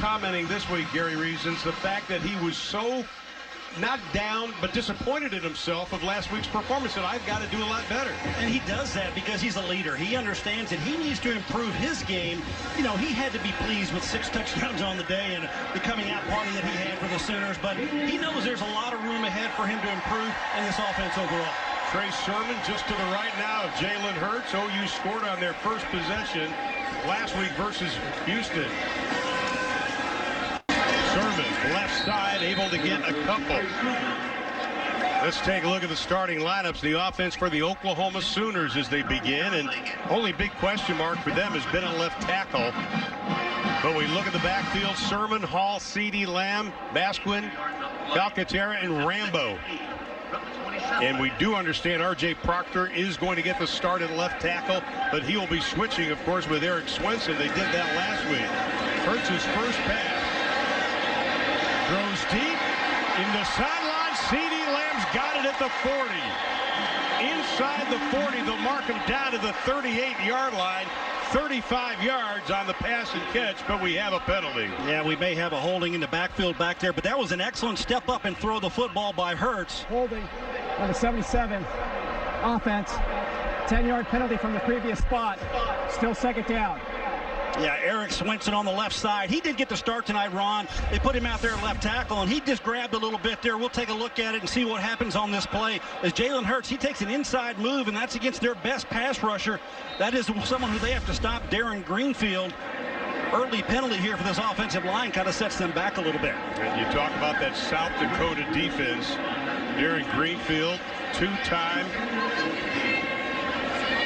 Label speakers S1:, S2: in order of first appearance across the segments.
S1: commenting this week, Gary Reasons, the fact that he was so not down, but disappointed in himself of last week's performance, and I've got to do a lot better.
S2: And he does that because he's a leader. He understands that he needs to improve his game. You know, he had to be pleased with 6 touchdowns on the day and the coming out party that he had for the Sooners, but he knows there's a lot of room ahead for him to improve in this offense overall.
S1: Trey Sermon just to the right now of Jalen Hurts. OU scored on their first possession last week versus Houston. Sermon, left side, able to get a couple. Let's take a look at the starting lineups. The offense for the Oklahoma Sooners as they begin, and only big question mark for them has been a left tackle. But we look at the backfield: Sermon, Hall, CeeDee Lamb, Basquin, Calcaterra, and Rambo. And we do understand R.J. Proctor is going to get the start at left tackle, but he will be switching, of course, with Eric Swenson. They did that last week. Hurts' first pass. Throws deep in the sideline. CeeDee Lamb's got it at the 40. Inside the 40, they'll mark him down to the 38-yard line. 35 yards on the pass and catch, but we have a penalty.
S2: Yeah, we may have a holding in the backfield back there, but that was an excellent step up and throw the football by Hurts.
S3: Holding on the 77 offense. 10-yard penalty from the previous spot. Still second down.
S2: Yeah, Eric Swenson on the left side. He did get the start tonight, Ron. They put him out there at left tackle, and he just grabbed a little bit there. We'll take a look at it and see what happens on this play. As Jalen Hurts, he takes an inside move, and that's against their best pass rusher. That is someone who they have to stop, Darren Greenfield. Early penalty here for this offensive line kind of sets them back a little bit.
S1: And you talk about that South Dakota defense. Darren Greenfield, 2-time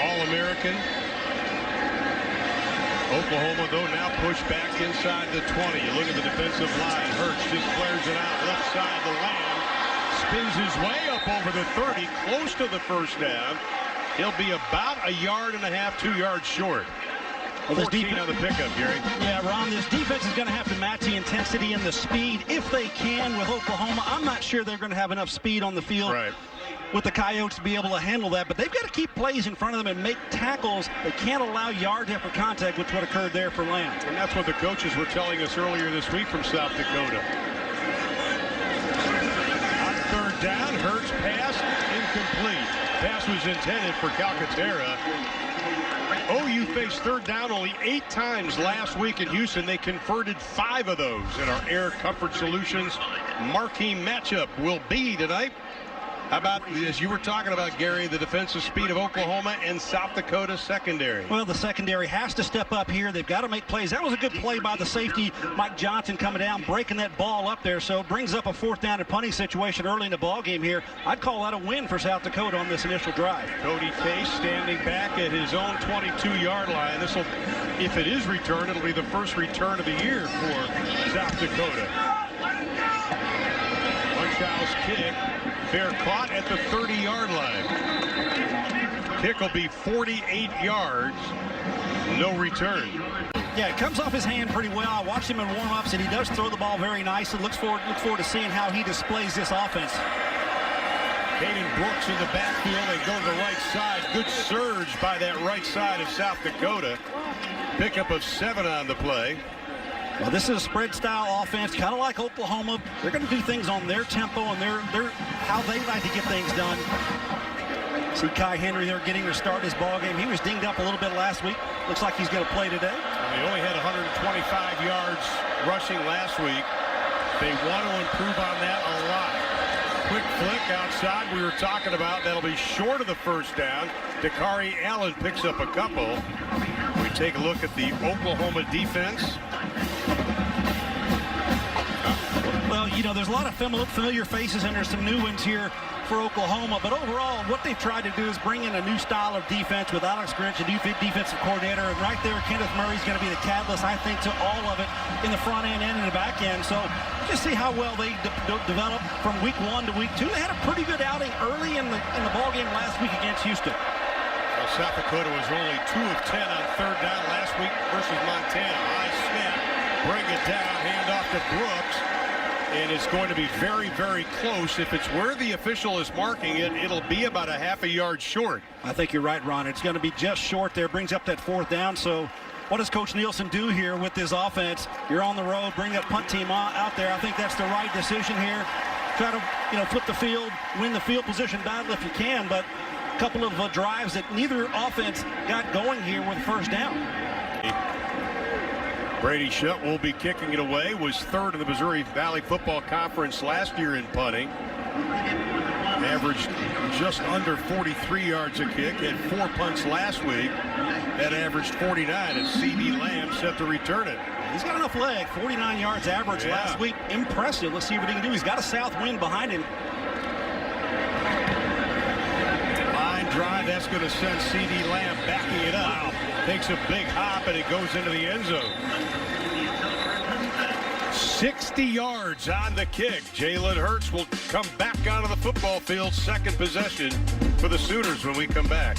S1: All-American. Oklahoma, though, now pushed back inside the 20. You look at the defensive line. Hurts just flares it out left side. The Lamb spins his way up over the 30, close to the first down. He'll be about 1.5 yards, 2 yards short.
S2: Well,
S1: 14 on the pickup, Gary.
S2: Yeah, Ron, this defense is going to have to match the intensity and the speed if they can with Oklahoma. I'm not sure they're going to have enough speed on the field.
S1: Right.
S2: With the Coyotes to be able to handle that, but they've got to keep plays in front of them and make tackles. They can't allow yards after contact, which what occurred there for Lamb.
S1: And that's what the coaches were telling us earlier this week from South Dakota. On third down, Hurts passed, incomplete. Pass was intended for Calcaterra. OU faced third down only 8 times last week in Houston. They converted 5 of those in our Air Comfort Solutions marquee matchup will be tonight. How about, as you were talking about, Gary, the defensive speed of Oklahoma and South Dakota secondary?
S2: Well, the secondary has to step up here. They've got to make plays. That was a good play by the safety, Mike Johnson, coming down, breaking that ball up there. So it brings up a 4th down and punting situation early in the ball game here. I'd call that a win for South Dakota on this initial drive.
S1: Cody Case standing back at his own 22-yard line. This will, if it is returned, it'll be the first return of the year for South Dakota. Munchau's kick. Fair caught at the 30-yard line. Kick will be 48 yards. No return.
S2: Yeah, it comes off his hand pretty well. I watched him in warm-ups, and he does throw the ball very nicely. Look forward to seeing how he displays this offense.
S1: Caden Brooks in the backfield. They go to the right side. Good surge by that right side of South Dakota. Pickup of 7 on the play.
S2: Well, this is a spread-style offense, kind of like Oklahoma. They're going to do things on their tempo and their how they like to get things done. See Kai Henry there getting to start his ball game. He was dinged up a little bit last week. Looks like he's going to play today.
S1: He only had 125 yards rushing last week. They want to improve on that a lot. Quick flick outside we were talking about. That'll be short of the first down. Dakari Allen picks up a couple. We take a look at the Oklahoma defense.
S2: Well, you know, there's a lot of familiar faces and there's some new ones here for Oklahoma. But overall, what they've tried to do is bring in a new style of defense with Alex Grinch, a new defensive coordinator. And right there, Kenneth Murray's going to be the catalyst, I think, to all of it in the front end and in the back end. So just see how well they develop from week 1 to week 2. They had a pretty good outing early in the ball game last week against Houston.
S1: Well, South Dakota was only 2 of 10 on third down last week versus Montana. High snap, bring it down, hand off to Brooks. And it's going to be very, very close. If it's where the official is marking it, it'll be about a half a yard short.
S2: I think you're right, Ron. It's going to be just short there. Brings up that 4th down. So what does Coach Nielsen do here with this offense? You're on the road, bring that punt team out there. I think that's the right decision here. Try to, flip the field, win the field position battle if you can, but a couple of drives that neither offense got going here with first down.
S1: Brady Shutt will be kicking it away. Was third in the Missouri Valley Football Conference last year in punting. Averaged just under 43 yards a kick. Had 4 punts last week. That averaged 49 as C.D. Lamb set to return it.
S2: He's got enough leg. 49 yards average last week. Impressive. Let's see what he can do. He's got a south wind behind him.
S1: Line drive. That's going to send C.D. Lamb backing it up. Wow. Takes a big hop and it goes into the end zone. 60 yards on the kick. Jalen Hurts will come back onto the football field. Second possession for the Sooners when we come back.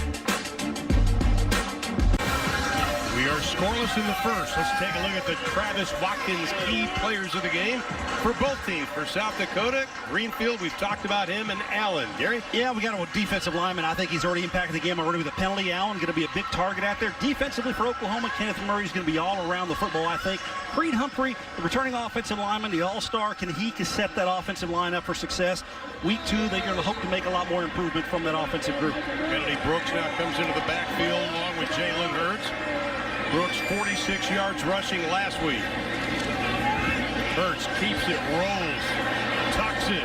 S1: We are scoreless in the first. Let's take a look at the Travis Watkins key players of the game for both teams. For South Dakota, Greenfield, we've talked about him, and Allen. Gary?
S2: Yeah, we got a defensive lineman. I think he's already impacted the game already with a penalty. Allen going to be a big target out there. Defensively for Oklahoma, Kenneth Murray's going to be all around the football, I think. Creed Humphrey, the returning offensive lineman, the all-star, can set that offensive line up for success. Week 2, they're going to hope to make a lot more improvement from that offensive group.
S1: Kennedy Brooks now comes into the backfield along with Jalen Hurts. Brooks 46 yards rushing last week. Hurts keeps it, rolls, tucks it,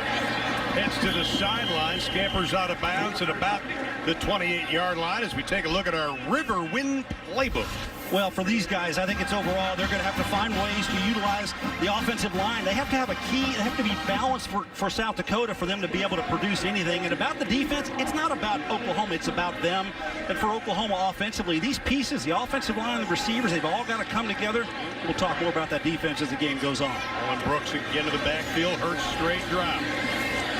S1: heads to the sideline, scampers out of bounds at about the 28-yard line as we take a look at our River Wind playbook.
S2: Well, for these guys, I think it's overall they're going to have to find ways to utilize the offensive line. They have to have a key. They have to be balanced for South Dakota for them to be able to produce anything. And about the defense, it's not about Oklahoma. It's about them. And for Oklahoma offensively, these pieces, the offensive line, the receivers, they've all got to come together. We'll talk more about that defense as the game goes on.
S1: Owen Brooks again to the backfield. Hurts straight drop.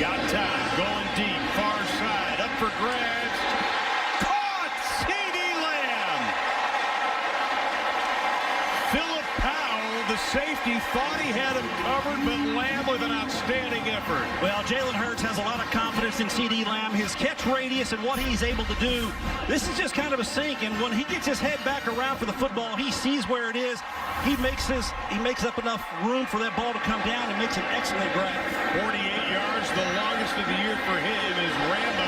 S1: Got time. Going deep. Far side. Up for grabs. The safety thought he had him covered, but Lamb with an outstanding effort.
S2: Well, Jalen Hurts has a lot of confidence in C.D. Lamb, his catch radius and what he's able to do. This is just kind of a sink, and when he gets his head back around for the football, he sees where it is. He makes up enough room for that ball to come down and makes an excellent grab.
S1: 48 yards, the longest of the year for him is Rambo.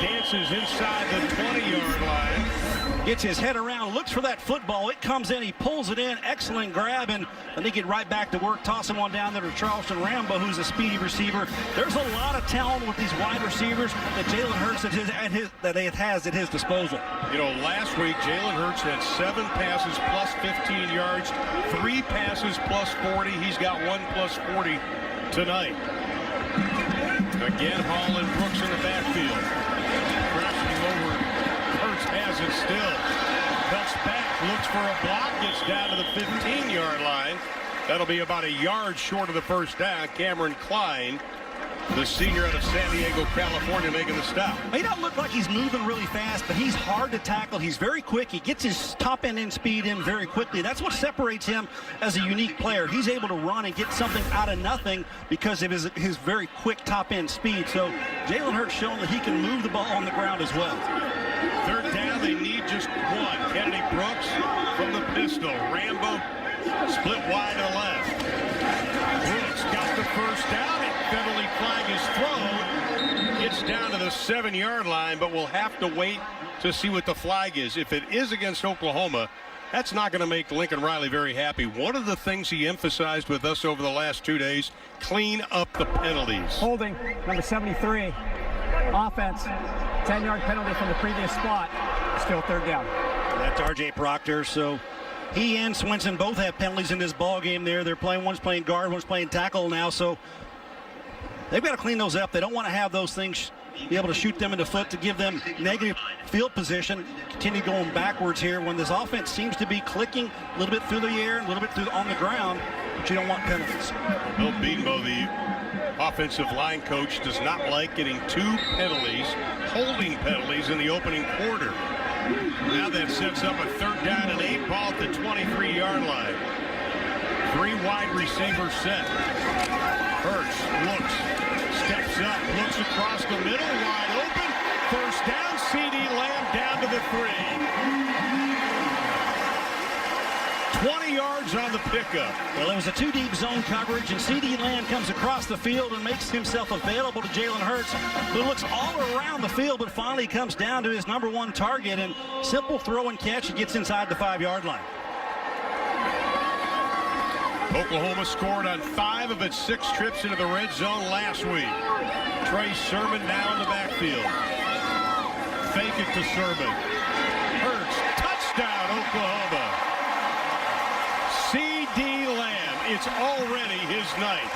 S1: Dances inside the 20-yard line.
S2: Gets his head around, looks for that football. It comes in, he pulls it in. Excellent grab, and then they get right back to work, tossing one down there to Charleston Rambo, who's a speedy receiver. There's a lot of talent with these wide receivers that Jalen Hurts has at his disposal.
S1: Last week, Jalen Hurts had 7 passes plus 15 yards, 3 passes plus 40. He's got 1 plus 40 tonight. Again, Hall and Brooks in the backfield. Crashing over. Hurts has it still. Cuts back, looks for a block, gets down to the 15-yard line. That'll be about a yard short of the first down. Cameron Klein, the senior out of San Diego, California, making the stop.
S2: He doesn't look like he's moving really fast, but he's hard to tackle. He's very quick. He gets his top end speed in very quickly. That's what separates him as a unique player. He's able to run and get something out of nothing because of his very quick top end speed. So Jalen Hurts showing that he can move the ball on the ground as well.
S1: Third down, they need just one. Kennedy Brooks from the pistol. Rambo split wide to the left. Brooks got the first down. Penalty flag is thrown. It's down to the 7-yard line, but we'll have to wait to see what the flag is. If it is against Oklahoma, that's not going to make Lincoln Riley very happy. One of the things he emphasized with us over the last 2 days, clean up the penalties.
S3: Holding, number 73, offense, 10-yard penalty from the previous spot, still third down.
S2: That's R.J. Proctor, so he and Swinson both have penalties in this ball game there. They're playing, one's playing guard, one's playing tackle now, so they've got to clean those up. They don't want to have those things be able to shoot them in the foot to give them negative field position. Continue going backwards here when this offense seems to be clicking a little bit through the air, a little bit through on the ground, but you don't want penalties.
S1: Bill Beanbo, the offensive line coach, does not like getting 2 penalties, holding penalties in the opening quarter. Now that sets up a third down and 8, ball at the 23-yard line. 3 wide receivers set. Hurts looks, steps up, looks across the middle, wide open. First down, C.D. Lamb down to the 3. 20 yards on the pickup.
S2: Well, it was a two-deep zone coverage, and C.D. Lamb comes across the field and makes himself available to Jalen Hurts, who looks all around the field, but finally comes down to his number one target, and simple throw and catch. He gets inside the 5-yard line.
S1: Oklahoma scored on 5 of its 6 trips into the red zone last week. Trey Sermon now in the backfield. Fake it to Sermon. Hurts, touchdown, Oklahoma. C.D. Lamb, it's already his night.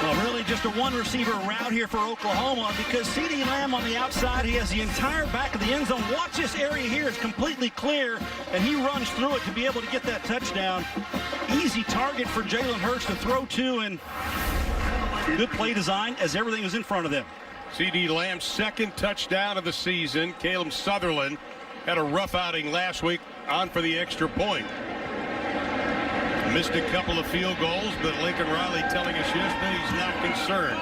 S2: Well, really just a one-receiver route here for Oklahoma, because C.D. Lamb on the outside, he has the entire back of the end zone. Watch this area here. It's completely clear, and he runs through it to be able to get that touchdown. Easy target for Jalen Hurts to throw to, and good play design as everything is in front of them.
S1: C.D. Lamb's second touchdown of the season. Caleb Sutherland had a rough outing last week, on for the extra point. Missed a couple of field goals, but Lincoln Riley telling us yesterday he's not concerned.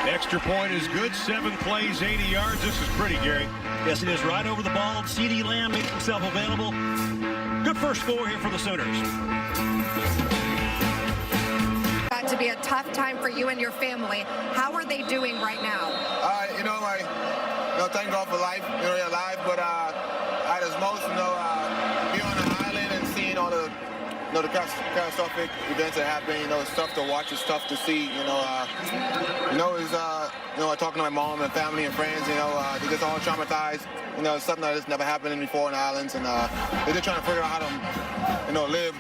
S1: Extra point is good. 7 plays, 80 yards. This is pretty, Gary.
S2: Yes, it is. Right over the ball. C.D. Lamb makes himself available. Good first score here for the Sooners.
S4: Got to be a tough time for you and your family. How are they doing right now?
S5: Thank God for life. You're alive, but I just most, being on the island and seeing all the, the catastrophic events that happen. It's tough to watch. It's tough to see. Talking to my mom and family and friends. They're just all traumatized. It's something that has never happened before in the islands, and they're just trying to figure out how to, live,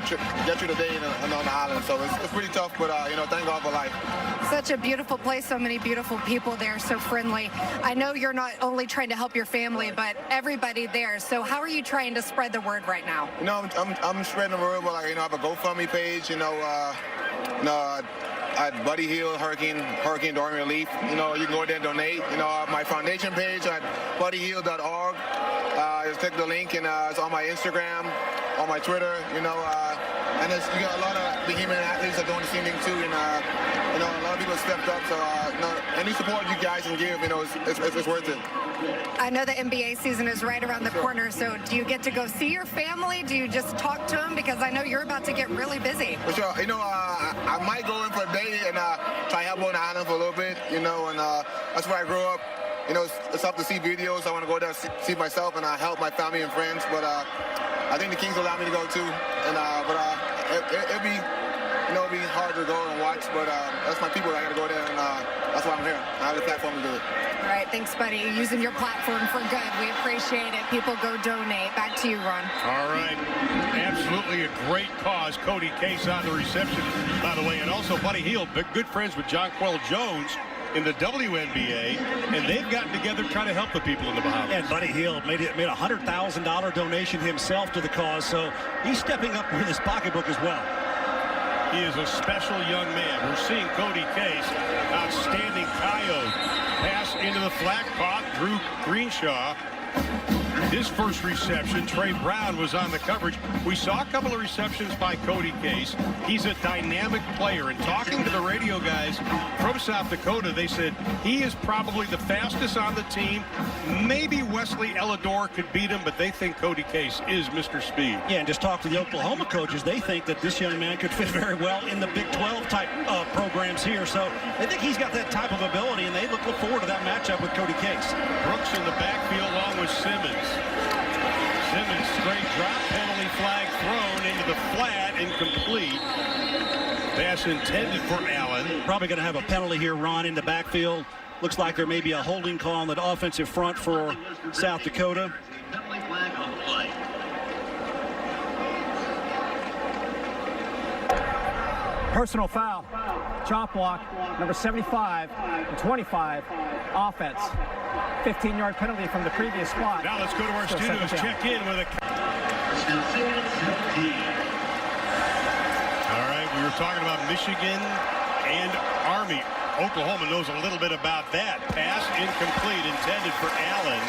S5: get through the day on the island. So it's pretty tough, but thank God for life.
S4: Such a beautiful place, so many beautiful people there, so friendly. I know you're not only trying to help your family, but everybody there. So how are you trying to spread the word right now?
S5: I'm spreading the word, but I have a GoFundMe page. At Buddy Hill Hurricane Dorian Relief. You can go there and donate. My foundation page at buddyhill.org. Just click the link, and it's on my Instagram, on my Twitter. And you got a lot of Bahamian athletes that are doing the same thing too, and a lot of people have stepped up. So any support you guys can give, it's worth it.
S4: I know the NBA season is right around the corner, so do you get to go see your family? Do you just talk to them? Because I know you're about to get really busy.
S5: For sure. I might go in for a day and try help on the island for a little bit, and that's where I grew up. It's tough to see videos. I want to go there, see myself, and help my family and friends. But I think the Kings will allow me to go too. And it'll be, it'll be hard to go and watch. But that's my people. I got to go there, and that's why I'm here. I have the platform to do it.
S4: All right, thanks, buddy. You're using your platform for good. We appreciate it. People go donate. Back to you, Ron.
S1: All right. Absolutely a great cause. Cody Case on the reception, by the way. And also Buddy Hield, good friends with Jonquel Jones in the WNBA. And they've gotten together trying to help the people in the Bahamas.
S2: And Buddy Hield made a $100,000 donation himself to the cause. So he's stepping up with his pocketbook as well.
S1: He is a special young man. We're seeing Cody Case, outstanding coyote. Pass into the flat, caught Drew Greenshaw. His first reception, Trey Brown was on the coverage. We saw a couple of receptions by Cody Case. He's a dynamic player. And talking to the radio guys from South Dakota, they said he is probably the fastest on the team. Maybe Wesley Ellador could beat him, but they think Cody Case is Mr. Speed.
S2: Yeah, and just talk to the Oklahoma coaches. They think that this young man could fit very well in the Big 12 type programs here. So they think he's got that type of ability, and they look forward to that matchup with Cody Case.
S1: Brooks in the backfield along with Simmons. Simmons straight drop, penalty flag thrown into the flat, incomplete. Pass intended for Allen.
S2: Probably going to have a penalty here, Ron, in the backfield. Looks like there may be a holding call on the offensive front for South Dakota.
S3: Personal foul. Chop block, number 75 and 25, offense. 15-yard penalty from the previous spot.
S1: Now let's go to our studios, check in with a... All right, we were talking about Michigan and Army. Oklahoma knows a little bit about that. Pass incomplete, intended for Allen.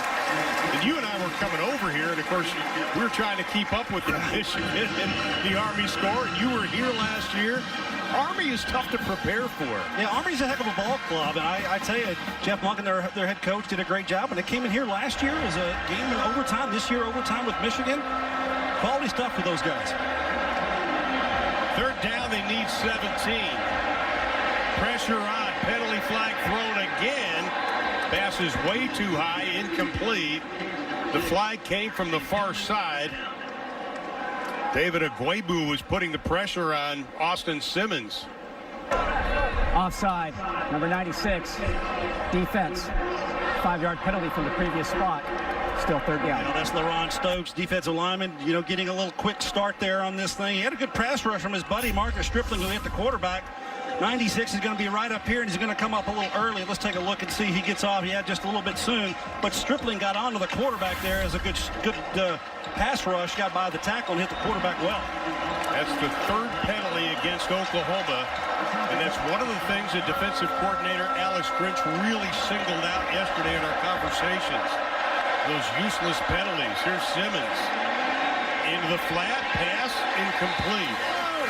S1: And you and I were coming over here, and of course, we were trying to keep up with the Michigan and the Army score. And you were here last year. Army is tough to prepare for.
S2: Yeah, Army's a heck of a ball club, and I tell you, Jeff Monken, their head coach, did a great job. When they came in here last year, it was a game in overtime. This year, overtime with Michigan. Quality stuff for those guys.
S1: Third down, they need 17. Pressure on, penalty flag thrown again. Pass is way too high, incomplete. The flag came from the far side. David Agwebu was putting the pressure on Austin Simmons.
S3: Offside, number 96, defense. 5-yard penalty from the previous spot. Still third down.
S2: That's LaRon Stokes, defensive lineman, getting a little quick start there on this thing. He had a good pass rush from his buddy Marcus Stripling, who hit the quarterback. 96 is going to be right up here, and he's going to come up a little early. Let's take a look and see. He gets off. He had just a little bit soon, but Stripling got onto the quarterback there as a good pass rush, got by the tackle and hit the quarterback well.
S1: That's the third penalty against Oklahoma, and that's one of the things that defensive coordinator Alex Grinch really singled out yesterday in our conversations. Those useless penalties. Here's Simmons. Into the flat, pass, incomplete.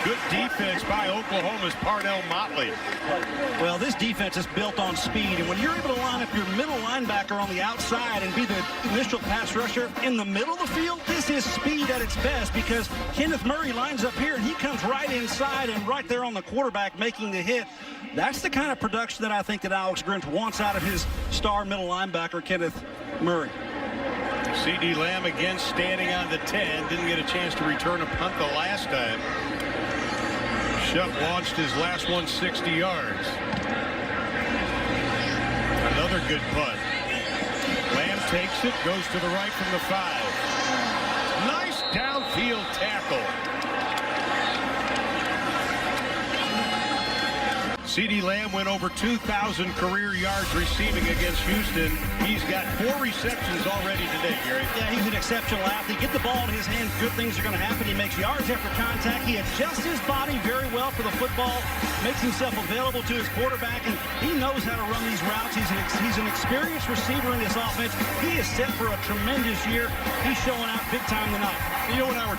S1: Good defense by Oklahoma's Parnell Motley.
S2: Well, this defense is built on speed, and when you're able to line up your middle linebacker on the outside and be the initial pass rusher in the middle of the field, this is speed at its best, because Kenneth Murray lines up here and he comes right inside and right there on the quarterback making the hit. That's the kind of production that I think that Alex Grinch wants out of his star middle linebacker, Kenneth Murray.
S1: C.D. Lamb again standing on the 10. Didn't get a chance to return a punt the last time. Shutt launched his last one 60 yards. Another good punt. Lamb takes it, goes to the right from the 5. Nice downfield tackle. C.D. Lamb went over 2,000 career yards receiving against Houston. He's got 4 receptions already today, Gary.
S2: Yeah, he's an exceptional athlete. Get the ball in his hands, good things are going to happen. He makes yards after contact. He adjusts his body very well for the football, makes himself available to his quarterback, and he knows how to run these routes. He's an experienced receiver in this offense. He is set for a tremendous year. He's showing out big time tonight.
S1: You and I were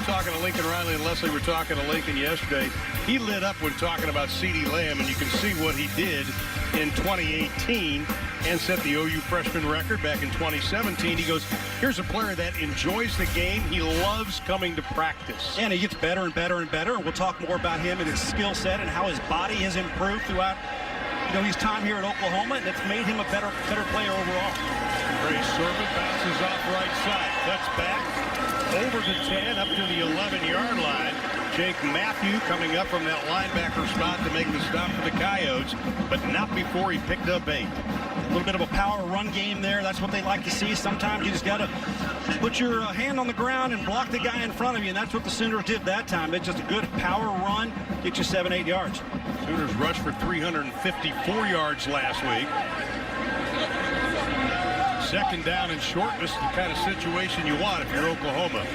S1: talking to Lincoln Riley, and Leslie were talking to Lincoln yesterday. He lit up when talking about C.D. Lamb, and you can see what he did in 2018 and set the OU freshman record back in 2017. He goes, here's a player that enjoys the game. He loves coming to practice.
S2: And he gets better and better and better. And we'll talk more about him and his skill set and how his body has improved throughout his time here at Oklahoma, and it's made him a better player overall.
S1: Trey Sermon bounces off right side, cuts back over the 10 up to the 11-yard line. Jake Matthew coming up from that linebacker spot to make the stop for the Coyotes, but not before he picked up 8.
S2: A little bit of a power run game there. That's what they like to see. Sometimes you just got to put your hand on the ground and block the guy in front of you, and that's what the Sooners did that time. It's just a good power run, get you 7-8 yards.
S1: Sooners rushed for 354 yards last week. Second down and short. This is the kind of situation you want if you're Oklahoma.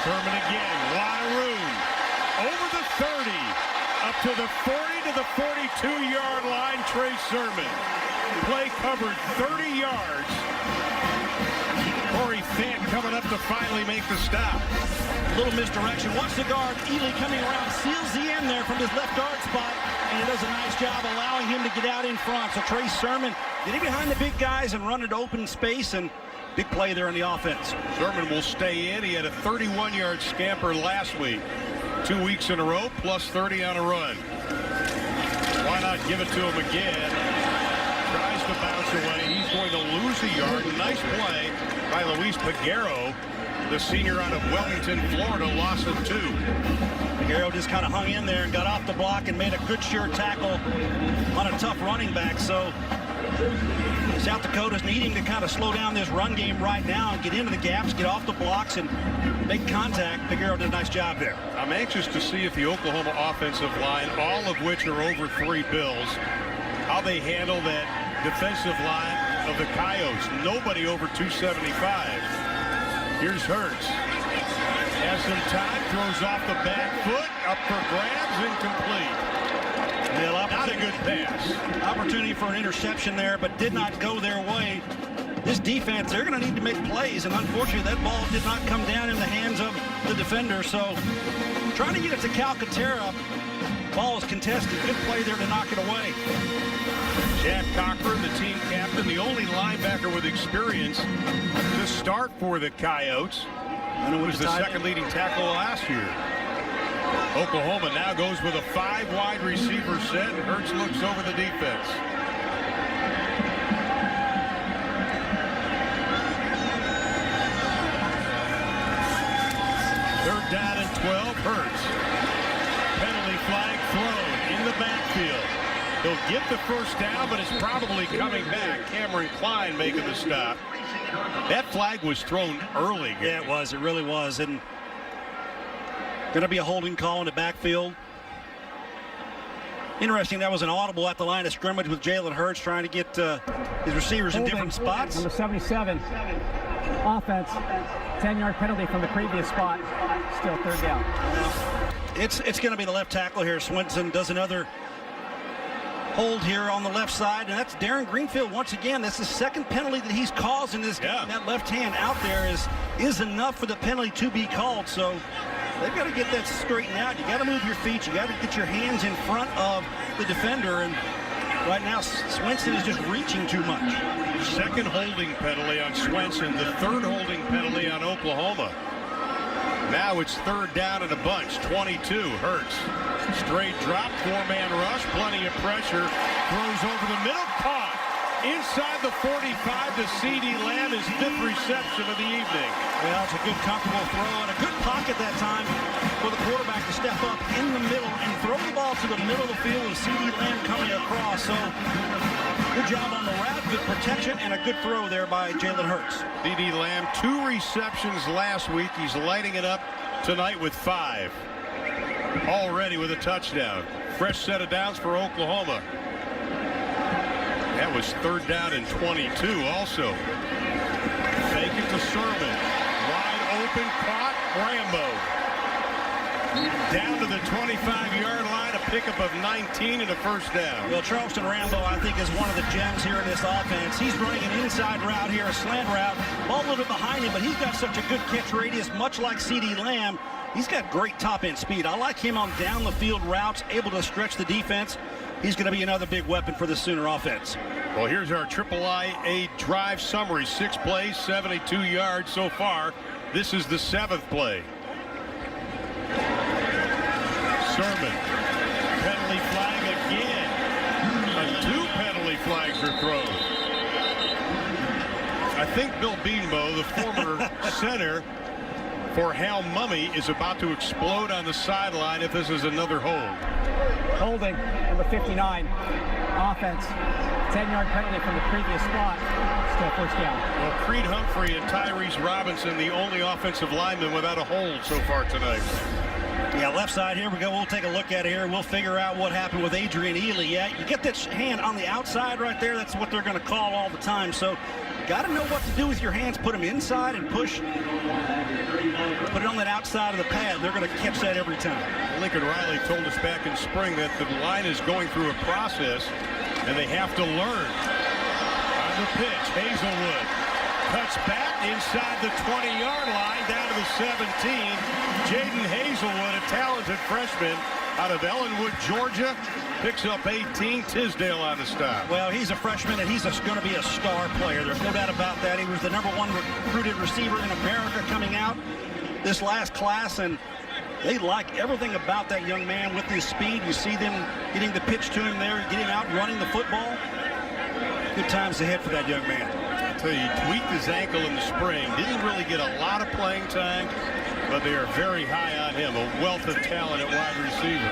S1: Sermon again, a lot of room. Over the 30, up to the 40 to the 42-yard line, Trey Sermon. Play covered 30 yards. Corey Fant coming up to finally make the stop.
S2: Little misdirection. Watch the guard, Ely coming around, seals the end there from his left guard spot, and he does a nice job allowing him to get out in front. So Trey Sermon getting behind the big guys and run it open space, and big play there in the offense.
S1: Sermon will stay in. He had a 31-yard scamper last week. 2 weeks in a row, plus 30 on a run. Why not give it to him again? Tries to bounce away. He's going to lose a yard. Nice play by Luis Peguero. The senior out of Wellington, Florida, lost it 2.
S2: Peguero just kind of hung in there and got off the block and made a good sure tackle on a tough running back. So South Dakota's needing to kind of slow down this run game right now and get into the gaps, get off the blocks, and make contact. Peguero did a nice job there.
S1: I'm anxious to see if the Oklahoma offensive line, all of which are over 3 bills, how they handle that defensive line of the Coyotes. Nobody over 275. Here's Hurts. Has some time, throws off the back foot, up for grabs, incomplete. Not a good pass.
S2: Opportunity for an interception there, but did not go their way. This defense, they're going to need to make plays, and unfortunately that ball did not come down in the hands of the defender. So trying to get it to Calcaterra. Ball is contested. Good play there to knock it away.
S1: Jack Cochran, the team captain, the only linebacker with experience to start for the Coyotes. And it was the second leading tackle last year. Oklahoma now goes with a 5 wide receiver set, and Hurts looks over the defense. Third down and 12, Hurts. Penalty flag thrown in the backfield. He'll get the first down, but it's probably coming back. Cameron Klein making the stop. That flag was thrown early. Gary.
S2: Yeah, it was. It really was. And going to be a holding call in the backfield. Interesting, that was an audible at the line of scrimmage with Jalen Hurts trying to get his receivers in different spots.
S3: Number 77, offense, 10-yard penalty from the previous spot. Still third down.
S2: It's going to be the left tackle here. Swinson does another hold here on the left side, and that's Darren Greenfield once again. That's the second penalty that he's caused in this game. That left hand out there is enough for the penalty to be called. So they've got to get that straightened out. You got to move your feet. You got to get your hands in front of the defender. And right now, Swinson is just reaching too much.
S1: Second holding penalty on Swinson. The third holding penalty on Oklahoma. Now it's third down and a bunch. 22. Hurts. Straight drop, 4-man rush, plenty of pressure. Throws over the middle, caught. Inside the 45 to C.D. Lamb, his 5th reception of the evening.
S2: Well, it's a good, comfortable throw and a good pocket that time for the quarterback to step up in the middle and throw the ball to the middle of the field with C.D. Lamb coming across. So good job on the route, good protection, and a good throw there by Jalen Hurts.
S1: C.D. Lamb, 2 receptions last week. He's lighting it up tonight with 5. Already with a touchdown. Fresh set of downs for Oklahoma. That was third down and 22 also. Fake it to Sermon. Wide open, caught. Rambo. Down to the 25-yard line, a pickup of 19 and a first down.
S2: Well, Charleston Rambo, I think, is one of the gems here in this offense. He's running an inside route here, a slant route. Ball a little bit behind him, but he's got such a good catch radius, much like C.D. Lamb. He's got great top-end speed. I like him on down-the-field routes, able to stretch the defense. He's going to be another big weapon for the Sooner offense.
S1: Well, here's our III-A drive summary. 6 plays, 72 yards so far. This is the 7th play. Sermon. Penalty flag again. 2 penalty flags are thrown. I think Bill Beanbo, the former center for Hal Mummy, is about to explode on the sideline if this is another hold.
S3: Holding, number 59, offense, 10-yard penalty from the previous spot. Still first down.
S1: Well, Creed Humphrey and Tyrese Robinson, the only offensive linemen without a hold so far tonight.
S2: Yeah, left side, here we go. We'll take a look at it here. We'll figure out what happened with Adrian Ely. Yeah, you get that hand on the outside right there. That's what they're going to call all the time. So got to know what to do with your hands. Put them inside and push. Put it on that outside of the pad. They're going to catch that every time.
S1: Lincoln Riley told us back in spring that the line is going through a process, and they have to learn. On the pitch, Hazelwood cuts back inside the 20-yard line down to the 17. Jaden Hazelwood, a talented freshman out of Ellenwood, Georgia, picks up 18. Tisdale on the stop.
S2: Well, he's a freshman, and he's going to be a star player. There's no doubt about that. He was the #1 recruited receiver in America coming out this last class, and they like everything about that young man with his speed. You see them getting the pitch to him there, getting out, running the football. Good times ahead for that young man.
S1: I'll tell you, he tweaked his ankle in the spring. Didn't really get a lot of playing time, but they are very high on him. A wealth of talent at wide receiver.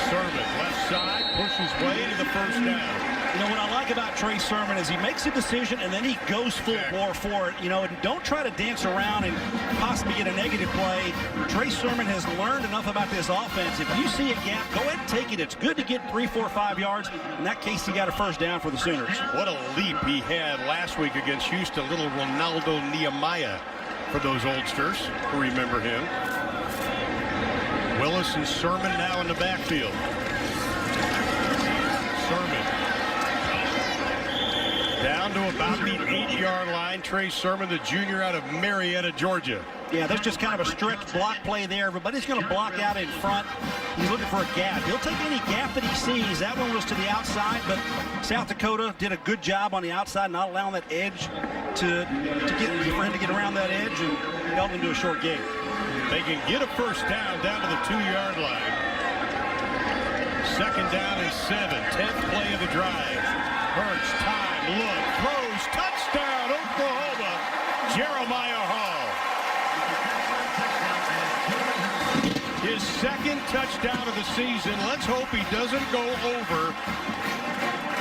S1: Sermon, left side, pushes way to the first down.
S2: You know, what I like about Trey Sermon is he makes a decision and then he goes full bore for it. You know, and don't try to dance around and possibly get a negative play. Trey Sermon has learned enough about this offense. If you see a gap, go ahead and take it. It's good to get 3, 4, 5 yards. In that case, he got a first down for the Sooners.
S1: What a leap he had last week against Houston. Little Ronaldo Nehemiah for those oldsters who remember him. Willis and Sermon now in the backfield. Sermon down to about the 8-yard line. Trey Sermon, the junior out of Marietta, Georgia.
S2: Yeah, there's just kind of a stretch block play there. Everybody's going to block out in front. He's looking for a gap. He'll take any gap that he sees. That one was to the outside, but South Dakota did a good job on the outside, not allowing that edge for him to get around that edge and held him to a short game.
S1: They can get a first down to the 2-yard line. Second down and 7. 10th play of the drive. Hurts, time, look, throws, touchdown, Oklahoma. Jeremiah Hall. His second touchdown of the season. Let's hope he doesn't go over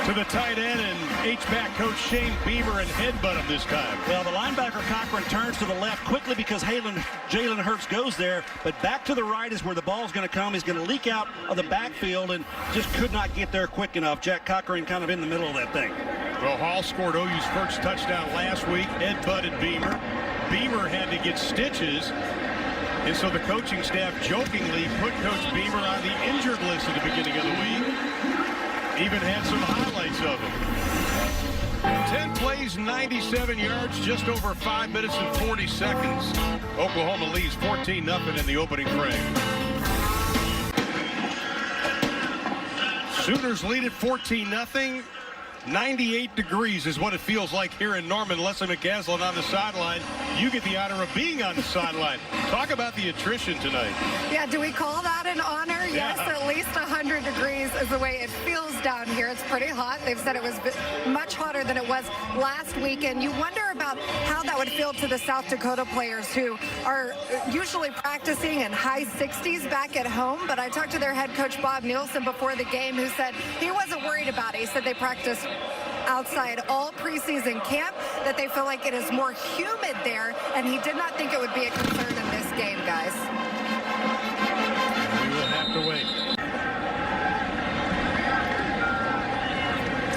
S1: to the tight end and H-back coach Shane Beamer and headbutt him this time.
S2: Well, the linebacker Cochran turns to the left quickly because Jalen Hurts goes there, but back to the right is where the ball's going to come. He's going to leak out of the backfield and just could not get there quick enough. Jack Cochran kind of in the middle of that thing.
S1: Well, Hall scored OU's first touchdown last week. Headbutted Beamer. Beamer had to get stitches. And so the coaching staff jokingly put Coach Beamer on the injured list at the beginning of the week. Even had some highlights of him. 10 plays, 97 yards, just over 5 minutes and 40 seconds. Oklahoma leads 14-0 in the opening frame. Sooners lead at 14-0. 98 degrees is what it feels like here in Norman. Leslie McCaslin on the sideline. You get the honor of being on the sideline. Talk about the attrition tonight.
S4: Yeah, do we call that an honor?
S1: Yeah.
S4: Yes, at least 100 degrees is the way it feels down here. It's pretty hot. They've said it was much hotter than it was last weekend. You wonder about how that would feel to the South Dakota players who are usually practicing in high 60s back at home. But I talked to their head coach, Bob Nielsen, before the game, who said he wasn't worried about it. He said they practiced outside all preseason camp, that they feel like it is more humid there, and he did not think it would be a concern in this game, guys.
S1: We will have to wait.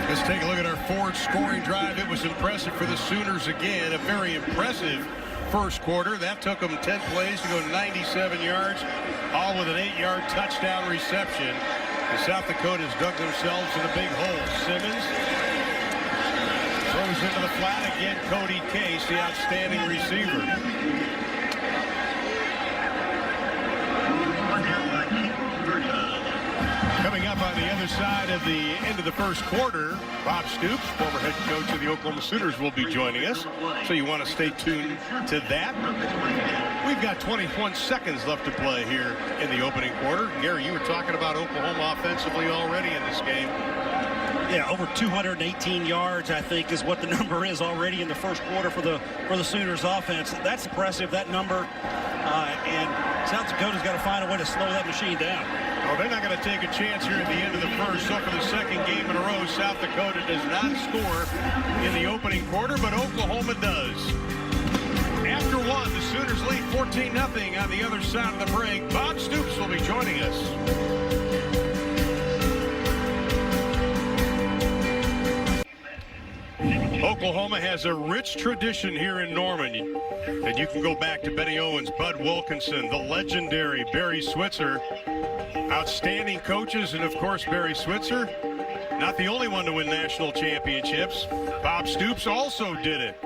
S1: Let's take a look at our Ford scoring drive. It was impressive for the Sooners again. A very impressive first quarter. That took them 10 plays to go 97 yards, all with an 8-yard touchdown reception. The South Dakotas dug themselves in a big hole. Simmons throws into the flat again. Cody Case, the outstanding receiver. Coming up on the other side of the end of the first quarter, Bob Stoops, former head coach of the Oklahoma Sooners, will be joining us. So you want to stay tuned to that. We've got 21 seconds left to play here in the opening quarter. Gary, you were talking about Oklahoma offensively already in this game.
S2: Yeah, over 218 yards, I think, is what the number is already in the first quarter for the Sooners offense. That's impressive, that number. And South Dakota's got to find a way to slow that machine down.
S1: Well, they're not going to take a chance here at the end of the first. So for the second game in a row, South Dakota does not score in the opening quarter, but Oklahoma does. After one, the Sooners lead 14-0 on the other side of the break. Bob Stoops will be joining us. Oklahoma has a rich tradition here in Norman, and you can go back to Benny Owens, Bud Wilkinson, the legendary Barry Switzer. Outstanding coaches, and of course Barry Switzer, not the only one to win national championships. Bob Stoops also did it.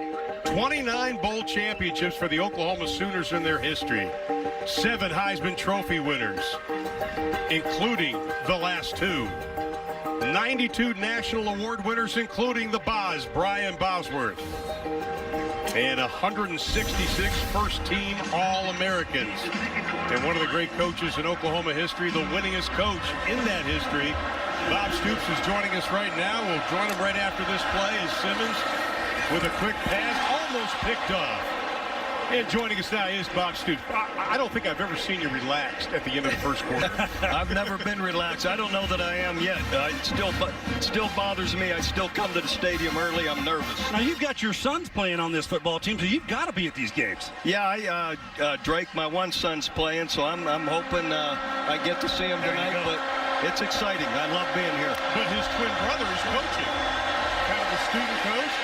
S1: 29 bowl championships for the Oklahoma Sooners in their history. 7 Heisman Trophy winners, including the last 2. 92 national award winners, including the Boz, Brian Bosworth. And 166 first-team All-Americans. And one of the great coaches in Oklahoma history, the winningest coach in that history. Bob Stoops is joining us right now. We'll join him right after this play as Simmons with a quick pass, almost picked off. And joining us now is Bob Stoops. I don't think I've ever seen you relaxed at the end of the first quarter.
S6: I've never been relaxed. I don't know that I am yet. It still bothers me. I still come to the stadium early. I'm nervous.
S2: Now, you've got your sons playing on this football team, so you've got to be at these games.
S6: Yeah, Drake, my one son's playing, so I'm hoping I get to see him tonight. But it's exciting. I love being here.
S1: But his twin brother is coaching. Kind of a student coach.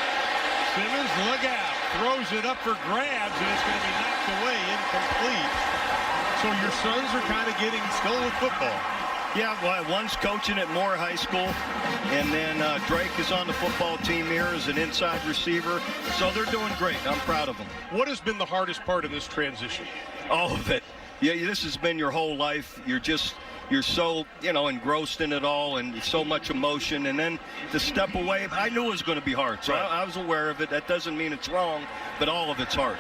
S1: Simmons, look out. Throws it up for grabs, and it's going to be knocked away, incomplete. So your sons are kind of getting still with football.
S6: Yeah, well, one's coaching at Moore High School, and then Drake is on the football team here as an inside receiver. So they're doing great. I'm proud of them.
S1: What has been the hardest part of this transition?
S6: All of it. Yeah, this has been your whole life. You're so, engrossed in it all, and so much emotion. And then to step away, I knew it was going to be hard. So I was aware of it. That doesn't mean it's wrong, but all of it's hard.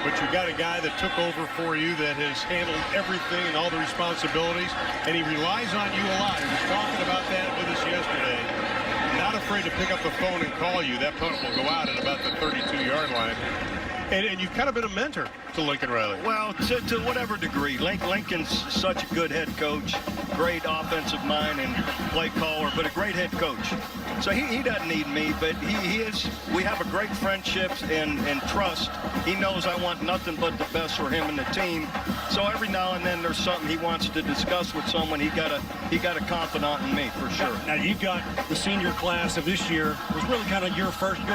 S1: But you got a guy that took over for you that has handled everything and all the responsibilities, and he relies on you a lot. He was talking about that with us yesterday. Not afraid to pick up the phone and call you. That punt will go out at about the 32-yard line. And you've kind of been a mentor to Lincoln Riley.
S6: Well, to whatever degree. Lincoln's such a good head coach, great offensive mind and play caller, but a great head coach. So he doesn't need me, but we have a great friendship and trust. He knows I want nothing but the best for him and the team. So every now and then there's something he wants to discuss with someone. He got a confidant in me for sure.
S2: Now you've got the senior class of this year was really kind of your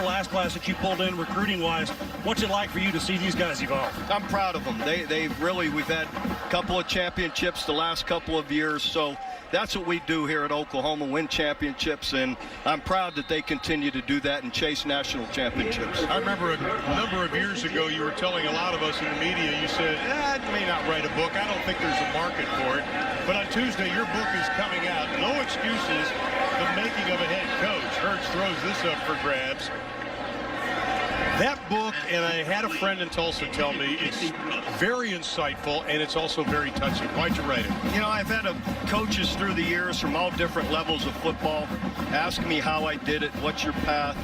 S2: last class that you pulled in recruiting wise. What's it like for you to see these guys evolve?
S6: I'm proud of them. We've had a couple of championships the last couple of years. So that's what we do here at Oklahoma, win championships, and I'm proud that they continue to do that and chase national championships.
S1: I remember a number of years ago you were telling a lot of us in the media, you said, I may not write a book. I don't think there's a market for it. But on Tuesday, your book is coming out. No Excuses, The Making of a Head Coach. Hurts throws this up for grabs. That book, and I had a friend in Tulsa tell me, it's very insightful and it's also very touching. Why'd you write it?
S6: I've had coaches through the years from all different levels of football ask me how I did it, what's your path?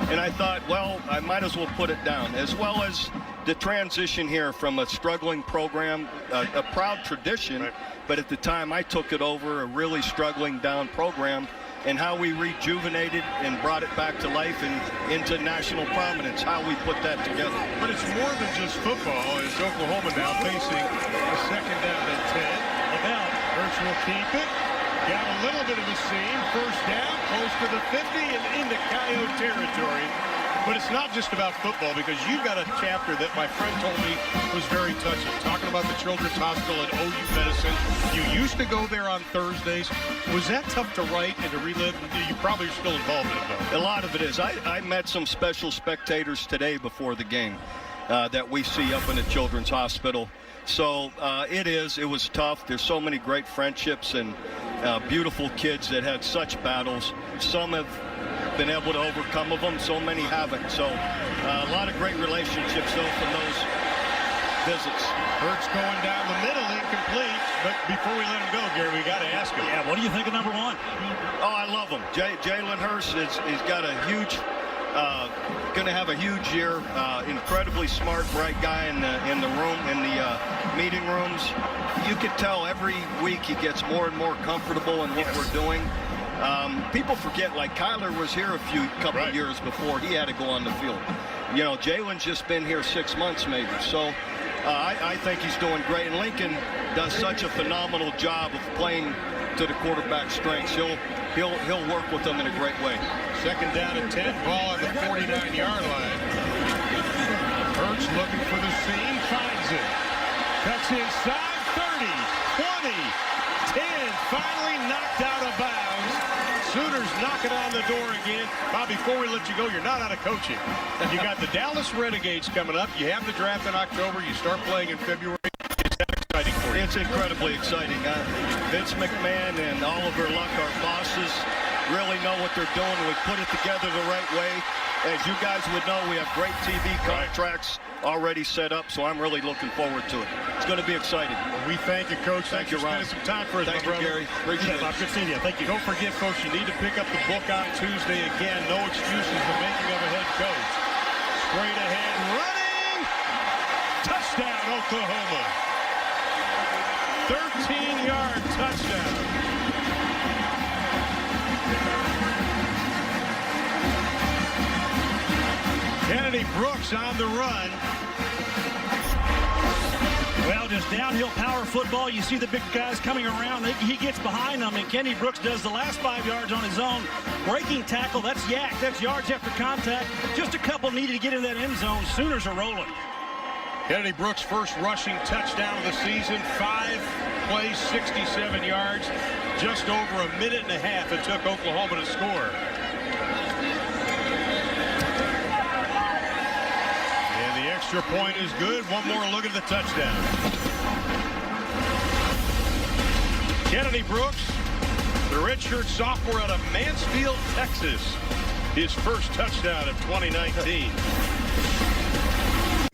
S6: And I thought, well, I might as well put it down, as well as the transition here from a struggling program, a proud tradition, right. But at the time I took it over, a really struggling down program, and how we rejuvenated and brought it back to life and into national prominence, how we put that together.
S1: But it's more than just football. It's Oklahoma now facing a second down and 10. About Hurts will keep it. Got a little bit of a seam. First down, close to the 50 and into Coyote territory. But it's not just about football, because you've got a chapter that my friend told me was very touching, talking about the Children's Hospital at OU Medicine. You used to go there on Thursdays. Was that tough to write and to relive? You probably are still involved in it, though.
S6: A lot of it is. I met some special spectators today before the game that we see up in the Children's Hospital. So it was tough. There's so many great friendships and beautiful kids that had such battles. Some have been able to overcome of them, so many haven't. So a lot of great relationships though from those visits.
S1: Hurts going down the middle, incomplete. But before we let him go, Gary, we got to ask him.
S2: Yeah, what do you think of number one?
S6: Oh, I love him. Jalen Hurts he's got a huge, going to have a huge year. Incredibly smart, bright guy in the room, in the meeting rooms. You could tell every week he gets more and more comfortable in what we're doing. People forget, like Kyler was here a couple of years before he had to go on the field. Jalen's just been here 6 months maybe. So I think he's doing great. And Lincoln does such a phenomenal job of playing to the quarterback's strengths. He'll work with them in a great way.
S1: Second down and 10, ball on the 49-yard line. Hurts looking for the seam, finds it. Cuts inside, 30, 20, 10, finally knocked out of bounds. Sooners knocking on the door again. Bob, before we let you go, you're not out of coaching. You got the Dallas Renegades coming up. You have the draft in October. You start playing in February. Is that exciting for you?
S6: It's incredibly exciting. Vince McMahon and Oliver Luck, our bosses, really know what they're doing. We put it together the right way. As you guys would know, we have great TV contracts already set up, so I'm really looking forward to it. It's going to be exciting.
S1: Well, we thank you, Coach.
S6: Thank you, Ron.
S1: Spending some time for us,
S6: Thank you, Gary. Appreciate it.
S2: Good seeing you. Thank you.
S1: Don't forget, folks, you need to pick up the book on Tuesday. Again, No Excuses, The Making of a Head Coach. Straight ahead, running. Touchdown, Oklahoma. 13-yard touchdown. Kennedy Brooks on the run.
S2: Well, just downhill power football. You see the big guys coming around. He gets behind them, and Kenny Brooks does the last 5 yards on his own. Breaking tackle, that's yak. That's yards after contact. Just a couple needed to get in that end zone. Sooners are rolling.
S1: Kennedy Brooks' first rushing touchdown of the season. 5 plays, 67 yards, just over a minute and a half it took Oklahoma to score. And the extra point is good. One more look at the touchdown. Kennedy Brooks, the redshirt sophomore out of Mansfield, Texas. His first touchdown of 2019.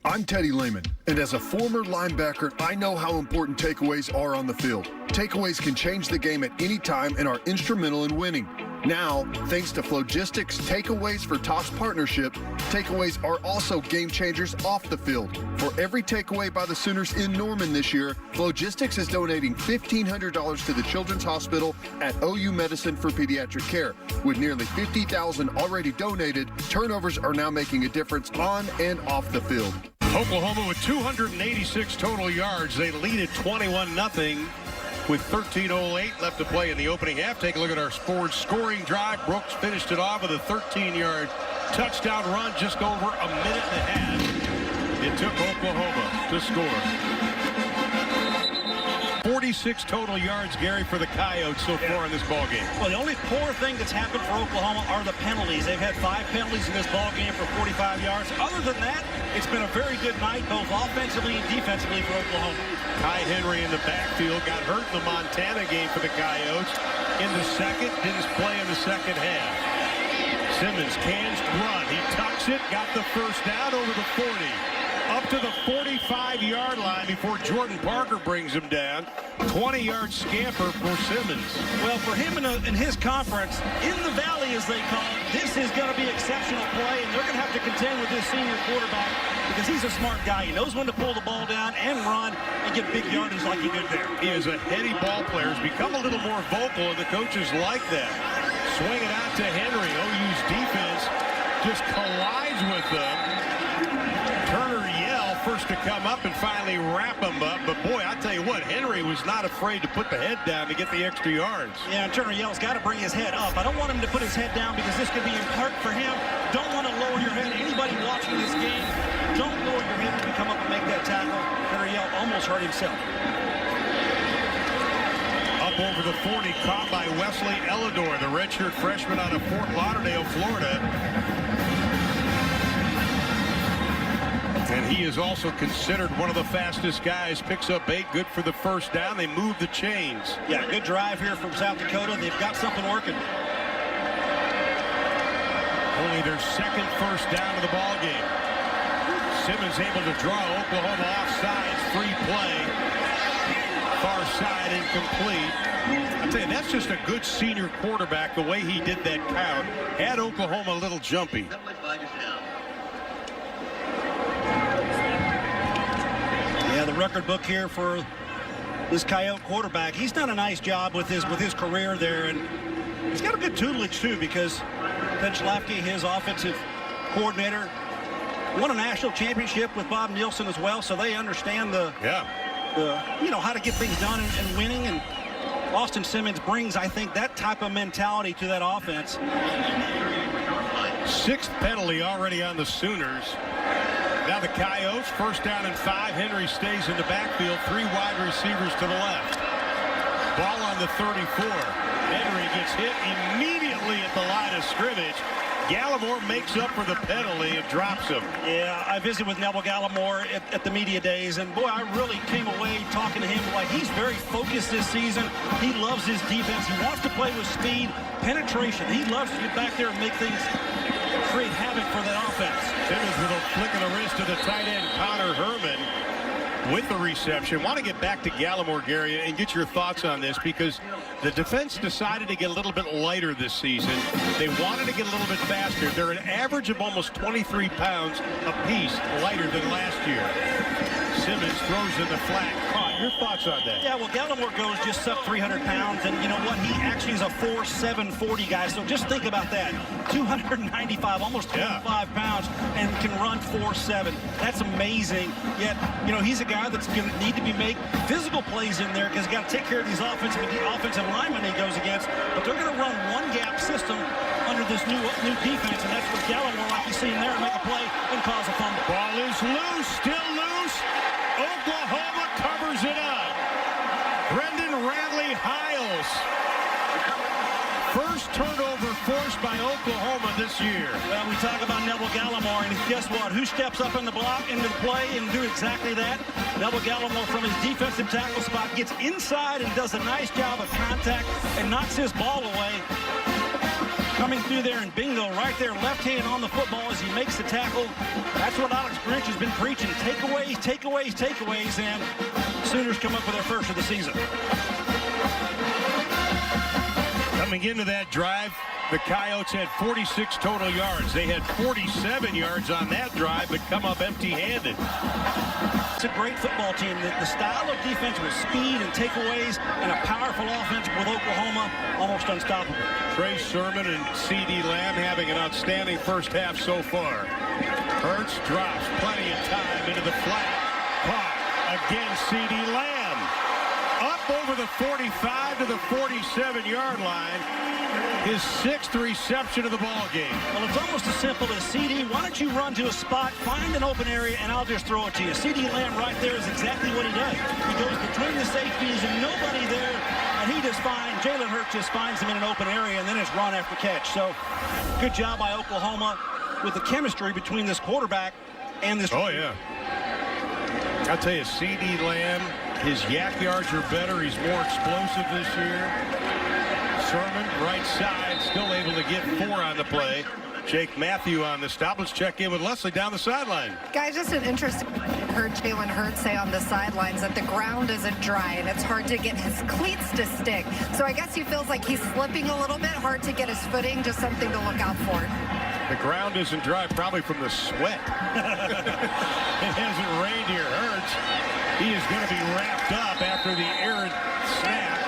S7: I'm Teddy Lehman, and as a former linebacker, I know how important takeaways are on the field. Takeaways can change the game at any time and are instrumental in winning. Now, thanks to Flogistics Takeaways for Tops partnership, takeaways are also game changers off the field. For every takeaway by the Sooners in Norman this year, Flogistics is donating $1,500 to the Children's Hospital at OU Medicine for Pediatric Care. With nearly $50,000 already donated, turnovers are now making a difference on and off the field.
S1: Oklahoma with 286 total yards. They lead at 21-0 with 13:08 left to play in the opening half. Take a look at our sports scoring drive. Brooks finished it off with a 13-yard touchdown run, just over a minute and a half. It took Oklahoma to score. 46 total yards, Gary, for the Coyotes so far in this ballgame.
S2: Well, the only poor thing that's happened for Oklahoma are the penalties. They've had 5 penalties in this ballgame for 45 yards. Other than that, it's been a very good night, both offensively and defensively for Oklahoma.
S1: Kai Henry in the backfield got hurt in the Montana game for the Coyotes. In the second, didn't play in the second half. Simmons cans run. He tucks it, got the first down over the 40. Up to the 45-yard line before Jordan Parker brings him down. 20-yard scamper for Simmons.
S2: Well, for him in his conference, in the valley as they call it, this is going to be exceptional play, and they're going to have to contend with this senior quarterback because he's a smart guy. He knows when to pull the ball down and run and get big yardage like he did there.
S1: He is a heady ball player. He's become a little more vocal, and the coaches like that. Swing it out to Henry. OU's defense just collides with them. Turner Yell first to come up and finally wrap him up. But boy, I tell you what, Henry was not afraid to put the head down to get the extra yards.
S2: Yeah, and Turner Yell's got to bring his head up. I don't want him to put his head down because this could be in part for him. Don't want to lower your head. Anybody watching this game, don't lower your head when you come up and make that tackle. Turner Yell almost hurt himself.
S1: Up over the 40, caught by Wesley Elidor, the redshirt freshman out of Fort Lauderdale, Florida. And he is also considered one of the fastest guys. Picks up 8, good for the first down. They move the chains.
S2: Yeah, good drive here from South Dakota. They've got something working.
S1: Only their second first down of the ball game. Simmons able to draw Oklahoma offsides. Free play. Far side incomplete. I tell you, that's just a good senior quarterback. The way he did that count had Oklahoma a little jumpy.
S2: Yeah, the record book here for this Coyote quarterback. He's done a nice job with his career there, and he's got a good tutelage too because Ben Schlafke, his offensive coordinator, won a national championship with Bob Nielsen as well, so they understand how to get things done and winning. And Austin Simmons brings, I think, that type of mentality to that offense.
S1: 6th penalty already on the Sooners. Now the Coyotes, first down and 5. Henry stays in the backfield. 3 wide receivers to the left. Ball on the 34. Henry gets hit immediately at the line of scrimmage. Gallimore makes up for the penalty and drops him.
S2: Yeah, I visited with Neville Gallimore at the media days, and boy, I really came away talking to him like he's very focused this season. He loves his defense. He wants to play with speed, penetration. He loves to get back there and make things create havoc for that offense.
S1: Simmons with a flick of the wrist to the tight end, Connor Herman, with the reception. Want to get back to Gallimore, Gary, and get your thoughts on this because the defense decided to get a little bit lighter this season. They wanted to get a little bit faster. They're an average of almost 23 pounds apiece lighter than last year. Simmons throws in the flat. Caught. Your thoughts on that?
S2: Yeah, well, Gallimore goes just sub 300 pounds, and you know what? He actually is a 4'7", 40 guy, so just think about that. 295, almost 25 pounds, and can run 4'7". That's amazing. Yet, you know, he's a guy that's going to need to be make physical plays in there because he's got to take care of these offensive linemen he goes against. But they're going to run one-gap system under this new defense, and that's what Gallimore, like you see him there, make a play and cause a fumble.
S1: Ball is loose, still loose. Oklahoma covers it up. Hiles. First turnover forced by Oklahoma this year.
S2: Well, we talk about Neville Gallimore, and guess what? Who steps up in the block, into the play, and do exactly that? Neville Gallimore from his defensive tackle spot gets inside and does a nice job of contact and knocks his ball away. Coming through there, and bingo, right there, left hand on the football as he makes the tackle. That's what Alex Grinch has been preaching. Takeaways, takeaways, takeaways, and Sooners come up with their first of the season.
S1: Coming into that drive, the Coyotes had 46 total yards. They had 47 yards on that drive, but come up empty-handed.
S2: It's a great football team. The style of defense with speed and takeaways and a powerful offense with Oklahoma, almost unstoppable.
S1: Trey Sermon and C.D. Lamb having an outstanding first half so far. Hurts drops, plenty of time into the flat. Caught again, C.D. Lamb. Up over the 45 to the 47-yard line. His 6th reception of the ball game.
S2: Well, it's almost as simple as CD. Why don't you run to a spot, find an open area, and I'll just throw it to you. CD Lamb right there is exactly what he does. He goes between the safeties and nobody there, and he just finds, Jalen Hurts just finds him in an open area, and then it's run after catch. So, good job by Oklahoma with the chemistry between this quarterback and this.
S1: Oh, yeah. I'll tell you, C.D. Lamb, his yak yards are better. He's more explosive this year. Sermon, right side, still able to get 4 on the play. Jake Matthew on the stop. Let's check in with Leslie down the sideline.
S4: Guys, just an interesting heard Jalen Hurts say on the sidelines that the ground isn't dry and it's hard to get his cleats to stick. So I guess he feels like he's slipping a little bit, hard to get his footing, just something to look out for.
S1: The ground isn't dry, probably from the sweat. It hasn't rained here. Hurts, he is going to be wrapped up after the errant snap.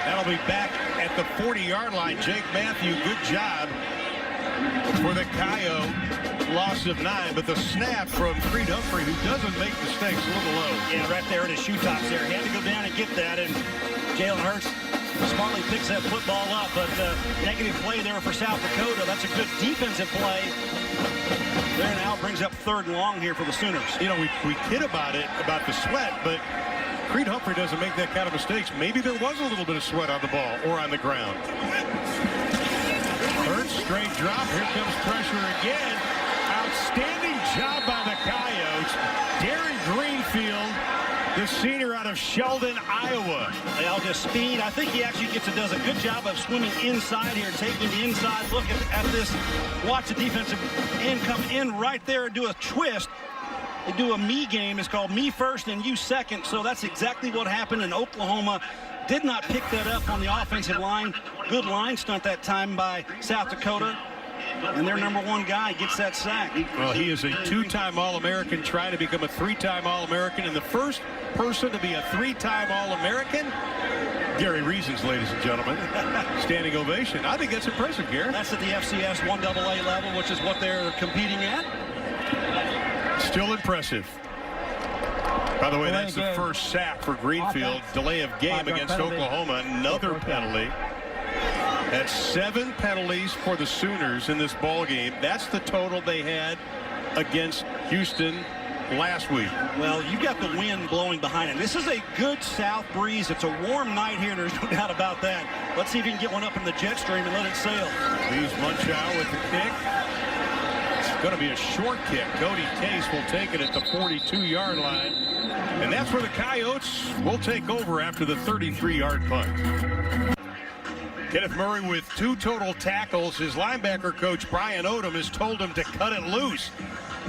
S1: That'll be back at the 40-yard line. Jake Matthew, good job for the Coyote. Loss of 9, but the snap from Creed Humphrey, who doesn't make mistakes, a little low.
S2: Yeah, right there at his shoe tops there. He had to go down and get that, and Jalen Hurts smartly picks that football up, but negative play there for South Dakota. That's a good defensive play. There now brings up 3rd and long here for the Sooners.
S1: You know, we kid about it, about the sweat, but Creed Humphrey doesn't make that kind of mistakes. Maybe there was a little bit of sweat on the ball or on the ground. Hurts, straight drop. Here comes pressure again. Outstanding job by the Coyotes. Darren Greenfield, the senior out of Sheldon, Iowa.
S2: They all just speed. I think he actually does a good job of swimming inside here, taking the inside look at this. Watch the defensive end come in right there and do a twist. They do a me game. It's called me first and you second. So that's exactly what happened in Oklahoma. Did not pick that up on the offensive line. Good line stunt that time by South Dakota. And their number 1 guy gets that sack.
S1: Well, he is a 2-time All-American, trying to become a 3-time All-American, and the first person to be a 3-time All-American, Gary Reasons, ladies and gentlemen. Standing ovation. I think that's impressive, Gary.
S2: That's at the FCS 1AA level, which is what they're competing at.
S1: Still impressive. By the way, that's the first sack for Greenfield. Delay of game against Oklahoma. Another penalty. That's 7 penalties for the Sooners in this ball game. That's the total they had against Houston last week.
S2: Well, you've got the wind blowing behind it. This is a good south breeze. It's a warm night here. There's no doubt about that. Let's see if you can get one up in the jet stream and let it sail.
S1: Leaves Munchow with the kick. It's going to be a short kick. Cody Case will take it at the 42-yard line. And that's where the Coyotes will take over after the 33-yard punt. Kenneth Murray with 2 total tackles. His linebacker coach, Brian Odom, has told him to cut it loose.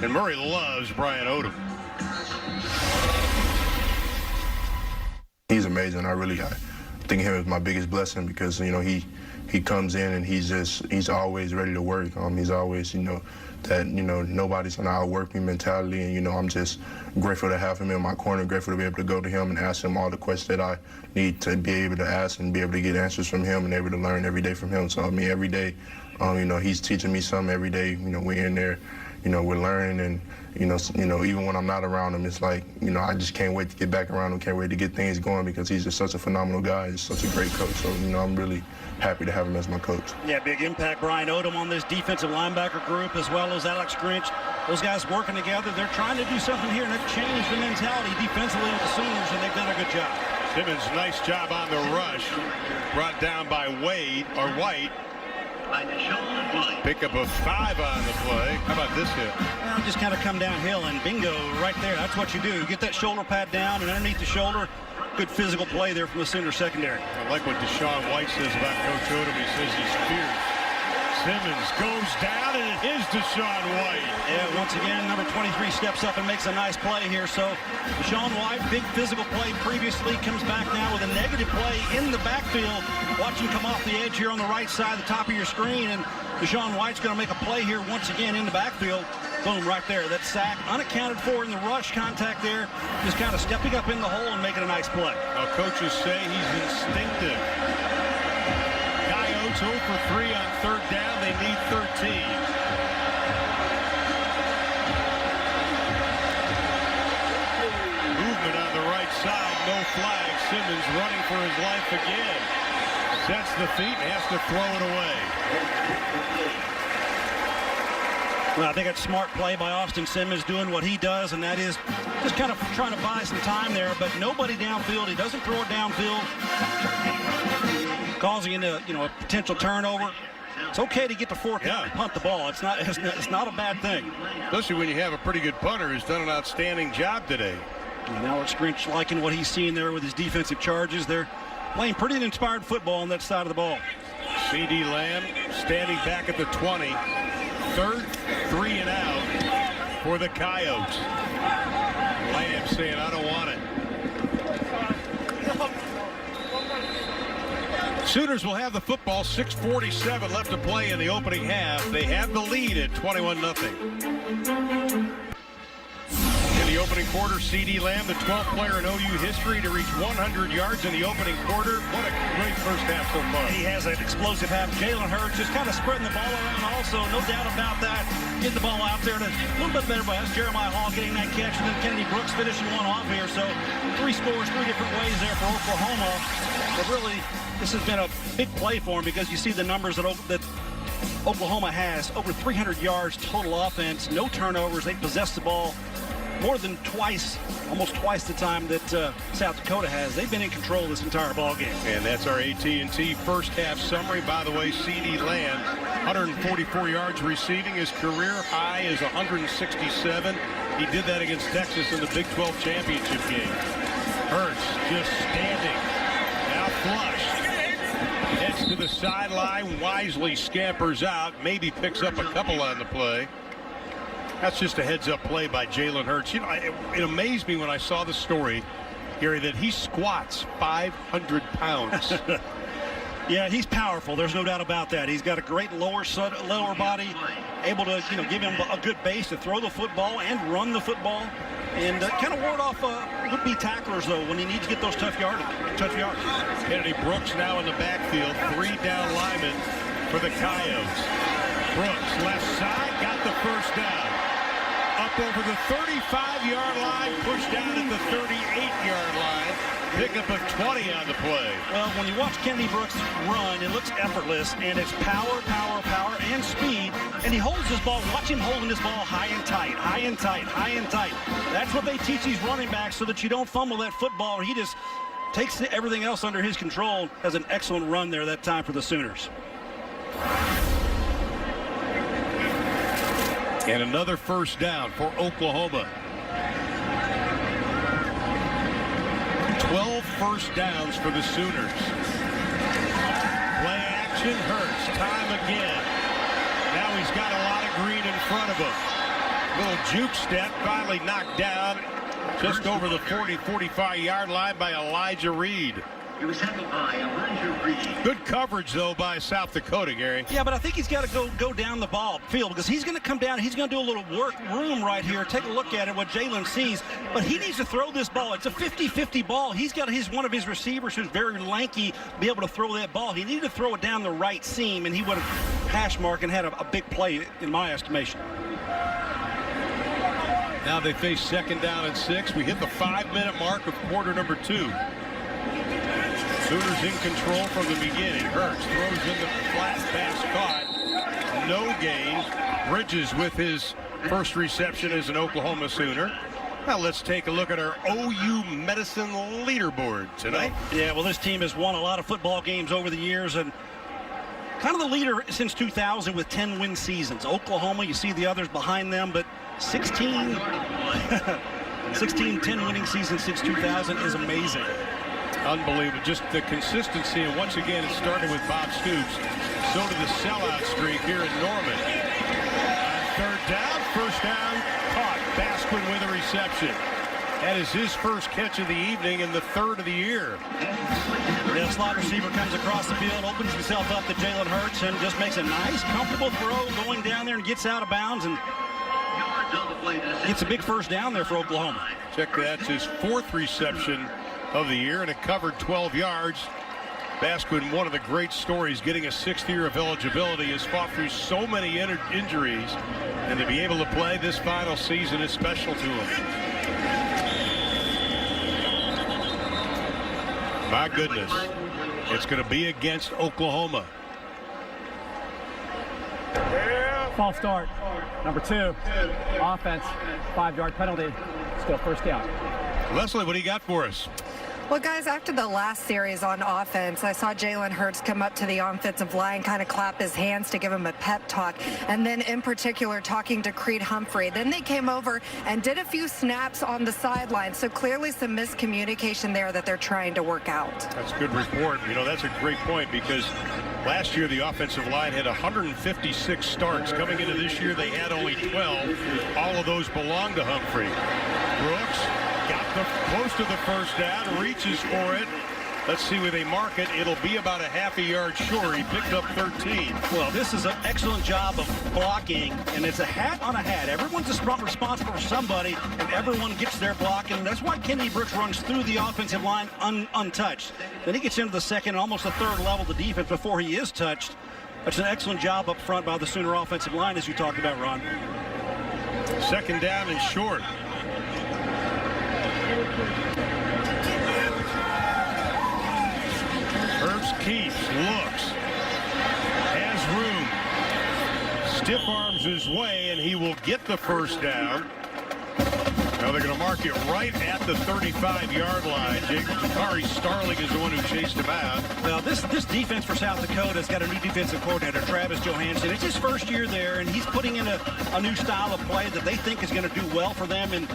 S1: And Murray loves Brian Odom.
S8: He's amazing. I think him is my biggest blessing because, you know, he comes in and he's always ready to work. He's always, nobody's going to outwork me mentality. And, I'm just grateful to have him in my corner, grateful to be able to go to him and ask him all the questions that I need to be able to ask and be able to get answers from him and able to learn every day from him. So, every day, he's teaching me something every day. We're in there, we're learning and, even when I'm not around him, it's like, I just can't wait to get back around him, can't wait to get things going because he's just such a phenomenal guy. He's such a great coach. So, I'm really happy to have him as my coach.
S2: Yeah, big impact, Brian Odom, on this defensive linebacker group, as well as Alex Grinch. Those guys working together. They're trying to do something here, and they've changed the mentality defensively with the Sooners, and they've done a good job.
S1: Simmons, nice job on the rush. Brought down by White. Pick up a 5 on the play. How about this hit?
S2: Well, just kind of come downhill and bingo right there. That's what you do. Get that shoulder pad down and underneath the shoulder. Good physical play there from the Sooner secondary.
S1: I like what Deshaun White says about Coach Odom. He says he's fierce. Simmons goes down, and it is Deshaun White.
S2: Yeah, once again, number 23 steps up and makes a nice play here. So Deshaun White, big physical play previously, comes back now with a negative play in the backfield. Watch him come off the edge here on the right side, the top of your screen, and Deshaun White's going to make a play here once again in the backfield. Boom, right there. That sack, unaccounted for in the rush contact there, just kind of stepping up in the hole and making a nice play.
S1: Now, coaches say he's instinctive. Coyotes 0 for 3 on third down. They need 13. Movement on the right side. No flag. Simmons running for his life again. Sets the feet and has to throw it away.
S2: Well, I think it's a smart play by Austin Simmons doing what he does, and that is just kind of trying to buy some time there, but nobody downfield. He doesn't throw it downfield, causing a potential turnover. It's okay to get to fourth down and punt the ball. It's not a bad thing.
S1: Especially when you have a pretty good punter who's done an outstanding job today.
S2: And Alex Grinch liking what he's seeing there with his defensive charges. They're playing pretty inspired football on that side of the ball.
S1: C.D. Lamb standing back at the 20. Third, 3 and out for the Coyotes. Lamb saying, I don't want it. Sooners will have the football. 6:47 left to play in the opening half. They have the lead at 21-0. In the opening quarter, C.D. Lamb, the 12th player in OU history to reach 100 yards in the opening quarter. What a great first half so far.
S2: He has an explosive half. Jalen Hurts just kind of spreading the ball around also. No doubt about that. Getting the ball out there. And a little bit better by us. Jeremiah Hall getting that catch. And then Kennedy Brooks finishing one off here. So 3 scores, 3 different ways there for Oklahoma. But really, this has been a big play for him because you see the numbers that Oklahoma has. Over 300 yards total offense. No turnovers. They possess the ball more than twice, almost twice the time that South Dakota has. They've been in control this entire ball game.
S1: And that's our AT&T first half summary. By the way, C.D. Lamb, 144 yards receiving. His career high is 167. He did that against Texas in the Big 12 championship game. Hurts just standing, now flushed. Heads to the sideline, wisely scampers out, maybe picks up a couple on the play. That's just a heads-up play by Jalen Hurts. You know, it amazed me when I saw the story, Gary, that he squats 500 pounds.
S2: Yeah, he's powerful. There's no doubt about that. He's got a great lower body, able to give him a good base to throw the football and run the football, and kind of ward off would-be tacklers though when he needs to get those tough yards.
S1: Kennedy Brooks now in the backfield, 3 down linemen for the Coyotes. Brooks left side, got the first down. Up over the 35-yard line, pushed down at the 38-yard line. Pickup of 20 on the play.
S2: Well, when you watch Kennedy Brooks run, it looks effortless, and it's power, and speed. And he holds his ball. Watch him holding his ball high and tight, high and tight, high and tight. That's what they teach these running backs so that you don't fumble that football. He just takes everything else under his control. Has an excellent run there that time for the Sooners.
S1: And another first down for Oklahoma. 12 first downs for the Sooners. Play action, Hurts, time again. Now he's got a lot of green in front of him. Little juke step, finally knocked down just over the 40-45-yard line by Elijah Reed. Good coverage, though, by South Dakota, Gary.
S2: Yeah, but I think he's got to go down the field because he's going to come down. He's going to do a little work room right here. Take a look at it, what Jalen sees. But he needs to throw this ball. It's a 50-50 ball. He's got one of his receivers who's very lanky be able to throw that ball. He needed to throw it down the right seam, and he would have hash marked and had a big play, in my estimation.
S1: Now they face 2nd down and 6. We hit the 5-minute mark of quarter number 2. Sooners in control from the beginning. Hurts throws in the flat pass caught. No gain. Bridges with his first reception as an Oklahoma Sooner. Now let's take a look at our OU medicine leaderboard tonight.
S2: Yeah, well, this team has won a lot of football games over the years and kind of the leader since 2000 with 10 win seasons. Oklahoma, you see the others behind them, but 16 10 winning seasons since 2000 is amazing.
S1: Unbelievable. Just the consistency, and once again, it started with Bob Stoops. So did the sellout streak here in Norman. Third down, first down, caught. Basquin with a reception. That is his first catch of the evening and the third of the year.
S2: The slot receiver comes across the field, opens himself up to Jalen Hurts, and just makes a nice, comfortable throw going down there and gets out of bounds and gets a big first down there for Oklahoma.
S1: Check that. It's his fourth reception of the year, and it covered 12 yards. Basquin, one of the great stories, getting a 6th year of eligibility, has fought through so many injuries, and to be able to play this final season is special to him. My goodness, it's going to be against Oklahoma.
S3: False start. Number 2, offense, 5-yard penalty, still first down.
S1: Leslie, what do you got for us?
S4: Well, guys, after the last series on offense, I saw Jalen Hurts come up to the offensive line, kind of clap his hands to give him a pep talk, and then in particular talking to Creed Humphrey. Then they came over and did a few snaps on the sideline, so clearly some miscommunication there that they're trying to work out.
S1: That's a good report. You know, that's a great point, because last year the offensive line had 156 starts. Coming into this year, they had only 12. All of those belong to Humphrey. Brooks got close to the first down, reaches for it. Let's see where they mark it. It'll be about a half a yard short. He picked up 13.
S2: Well, this is an excellent job of blocking, and it's a hat on a hat. Everyone's responsible for somebody, and everyone gets their block, and that's why Kennedy Brooks runs through the offensive line untouched. Then he gets into the second, almost the third level of the defense before he is touched. That's an excellent job up front by the Sooner offensive line, as you talked about, Ron.
S1: Second down and short. Hurts keeps, looks, has room, stiff arms his way, and he will get the first down. Now they're going to mark it right at the 35-yard line. Jakari Starling is the one who chased him out.
S2: Well, this defense for South Dakota has got a new defensive coordinator, Travis Johansson. It's his first year there, and he's putting in a new style of play that they think is going to do well for them in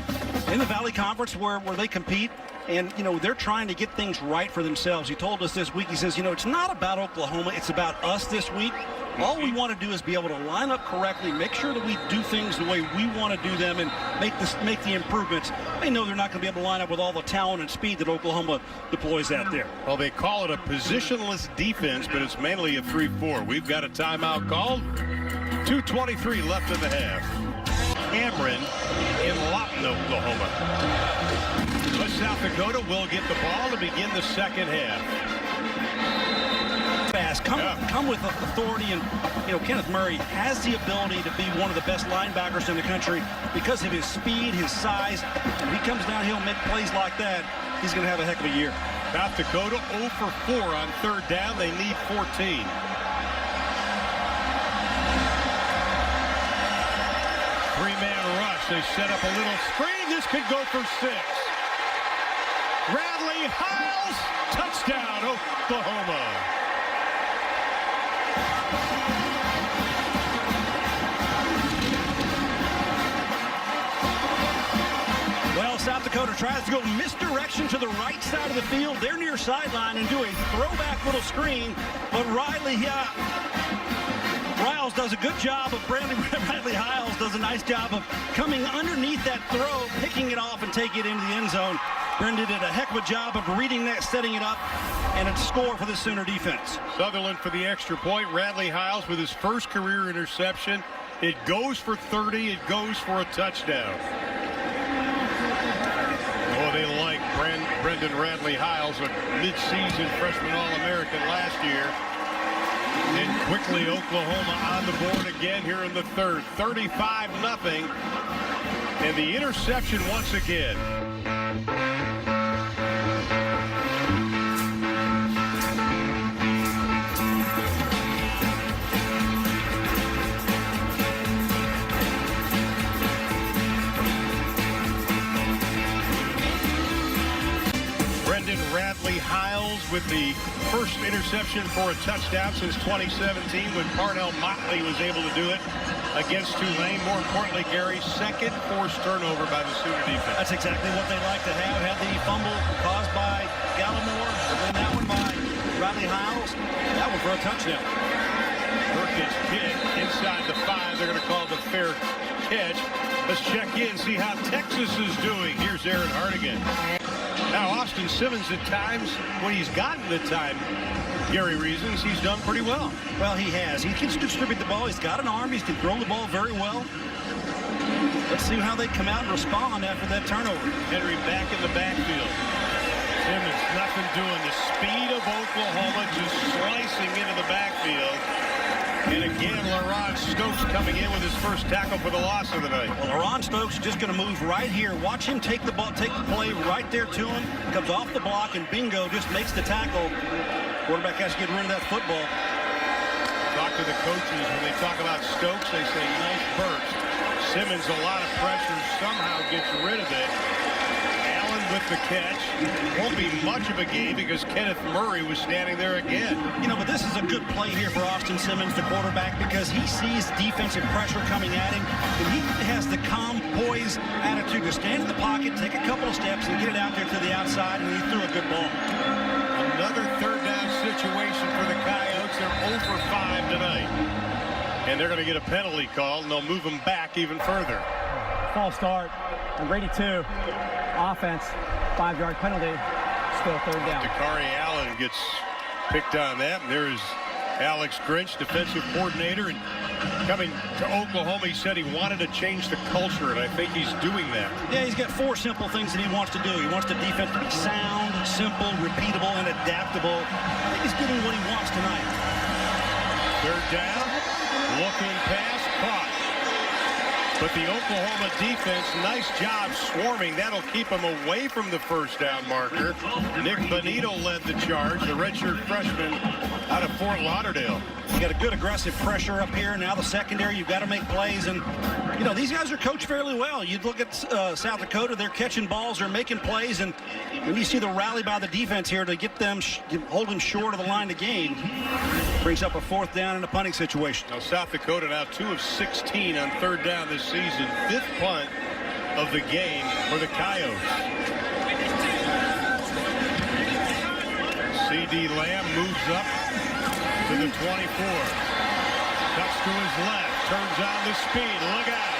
S2: the Valley Conference where they compete. And, you know, they're trying to get things right for themselves. He told us this week, he says, you know, it's not about Oklahoma, it's about us this week. All we want to do is be able to line up correctly, make sure that we do things the way we want to do them, and make the improvements. They know they're not going to be able to line up with all the talent and speed that Oklahoma deploys out there.
S1: Well, they call it a positionless defense, but it's mainly a 3-4. We've got a timeout called. 2:23 left in the half. Cameron in Lawton, Oklahoma. But South Dakota will get the ball to begin the second half.
S2: Fast, come with authority, and you know Kenneth Murray has the ability to be one of the best linebackers in the country because of his speed, his size. If he comes downhill and make plays like that, he's going to have a heck of a year.
S1: South Dakota 0 for 4 on third down. They need 14. Three-man rush. They set up a little screen. This could go for 6. Radley Hiles, touchdown, Oklahoma.
S2: Well, South Dakota tries to go misdirection to the right side of the field. They're near sideline and do a throwback little screen, but Riley Hiles does a good job of Radley Hiles does a nice job of coming underneath that throw, picking it off and taking it into the end zone. Brendan did a heck of a job of reading that, setting it up, and a score for the Sooner defense.
S1: Sutherland for the extra point. Radley Hiles with his first career interception. It goes for 30. It goes for a touchdown. Oh, they like Brendan Radley Hiles, a mid-season freshman All-American last year. And quickly Oklahoma on the board again here in the third. 35-0. And the interception once again. with the first interception for a touchdown since 2017 when Parnell Motley was able to do it against Tulane. More importantly, Gary, second forced turnover by the Sooner defense.
S2: That's exactly what they like to have. Had the fumble caused by Gallimore, and then that one by Riley Hiles. That one for a touchdown.
S1: Perkins kick inside the 5. They're going to call it the fair catch. Let's check in, see how Texas is doing. Here's Aaron Hardigan. Now, Austin Simmons at times, when he's gotten the time, Gary reasons, he's done pretty well.
S2: Well, he has. He can distribute the ball. He's got an arm. He can throw the ball very well. Let's see how they come out and respond after that turnover.
S1: Henry back in the backfield. Simmons, nothing doing. The speed of Oklahoma just slicing into the backfield. And again, LaRon Stokes coming in with his first tackle for the loss of the night.
S2: Well, LaRon Stokes just going to move right here. Watch him take the ball, take the play right there to him. Comes off the block, and bingo, just makes the tackle. Quarterback has to get rid of that football.
S1: Talk to the coaches. When they talk about Stokes, they say nice burst. Simmons, a lot of pressure, somehow gets rid of it. Allen with the catch. Won't be much of a game because Kenneth Murray was standing there again.
S2: You know, but this is a good play here for Austin Simmons, the quarterback, because he sees defensive pressure coming at him, and he has the calm, poised attitude to stand in the pocket, take a couple of steps, and get it out there to the outside, and he threw a good ball.
S1: Another third down situation for the Coyotes. They're 0 for 5 tonight. And they're going to get a penalty call, and they'll move them back even further.
S3: False start. Number 82. Offense. 5-yard penalty. Still third down.
S1: Dakari Allen gets picked on that. And there's Alex Grinch, defensive coordinator. And coming to Oklahoma, he said he wanted to change the culture, and I think he's doing that.
S2: Yeah, he's got 4 simple things that he wants to do. He wants the defense to be sound, simple, repeatable, and adaptable. I think he's getting what he wants tonight.
S1: Third down. Looking pass, caught. But the Oklahoma defense, nice job swarming. That'll keep them away from the first down marker. Nick Bonito led the charge, the redshirt freshman out of Fort Lauderdale.
S2: You got a good aggressive pressure up here. Now the secondary, you've got to make plays. And, you know, these guys are coached fairly well. You look at South Dakota, they're catching balls, they're making plays. And when you see the rally by the defense here to get them, hold them short of the line of game, brings up a 4th down in a punting situation.
S1: Now South Dakota now 2 of 16 on third down this season. 5th punt of the game for the Coyotes. C.D. Lamb moves up to the 24. Cuts to his left. Turns on the speed. Look out.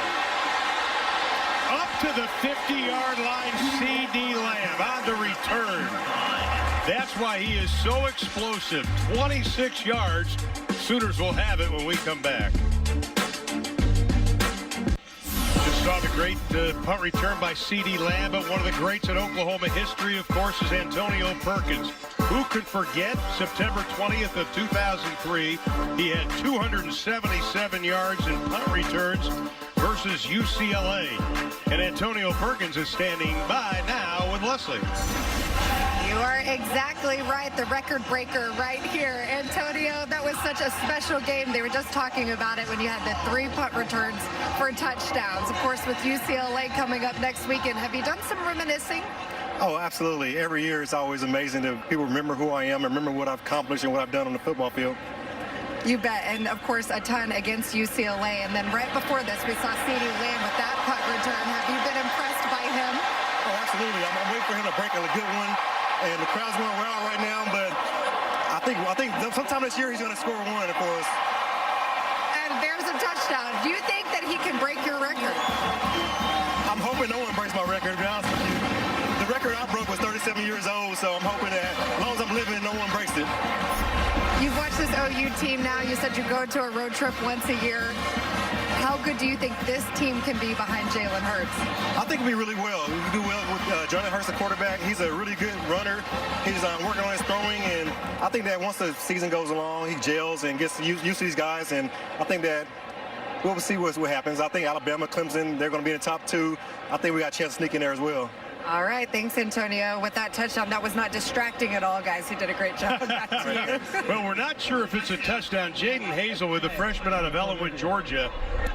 S1: Up to the 50-yard line, C.D. Lamb on the return. That's why he is so explosive. 26 yards. Sooners will have it when we come back. Just saw the great punt return by C.D. Lamb, but one of the greats in Oklahoma history, of course, is Antonio Perkins. Who could forget September 20th of 2003? He had 277 yards in punt returns versus UCLA. And Antonio Perkins is standing by now with Leslie.
S4: You are exactly right. The record breaker right here. Antonio, that was such a special game. They were just talking about it when you had the 3 punt returns for touchdowns. Of course, with UCLA coming up next weekend, have you done some reminiscing?
S9: Oh, absolutely. Every year it's always amazing to people remember who I am and remember what I've accomplished and what I've done on the football field.
S4: You bet. And, of course, a ton against UCLA. And then right before this, we saw C.D. Lamb with that punt return. Have you been impressed by him?
S9: Oh, absolutely. I'm waiting for him to break a good one. And the crowd's going wild right now, but I think sometime this year he's going to score one, of course.
S4: And there's a touchdown. Do you think that he can break your record?
S9: I'm hoping no one breaks my record, to be honest with you. The record I broke was 37 years old, so I'm hoping that as long as I'm living, no one breaks it.
S4: You've watched this OU team now. You said you go to a road trip once a year. How good do you think this team can be behind Jalen Hurts?
S9: I think we'll be really well. We can do well with Jalen Hurts, the quarterback. He's a really good runner. He's working on his throwing, and I think that once the season goes along, he gels and gets used to these guys, and I think that we'll see what happens. I think Alabama, Clemson, they're going to be in the top 2. I think we got a chance to sneak in there as well.
S4: All right, thanks, Antonio. With that touchdown, that was not distracting at all, guys. You did a great job. Back to you.
S1: Well, we're not sure if it's a touchdown. Jaden Hazelwood, the freshman out of Ellenwood, Georgia,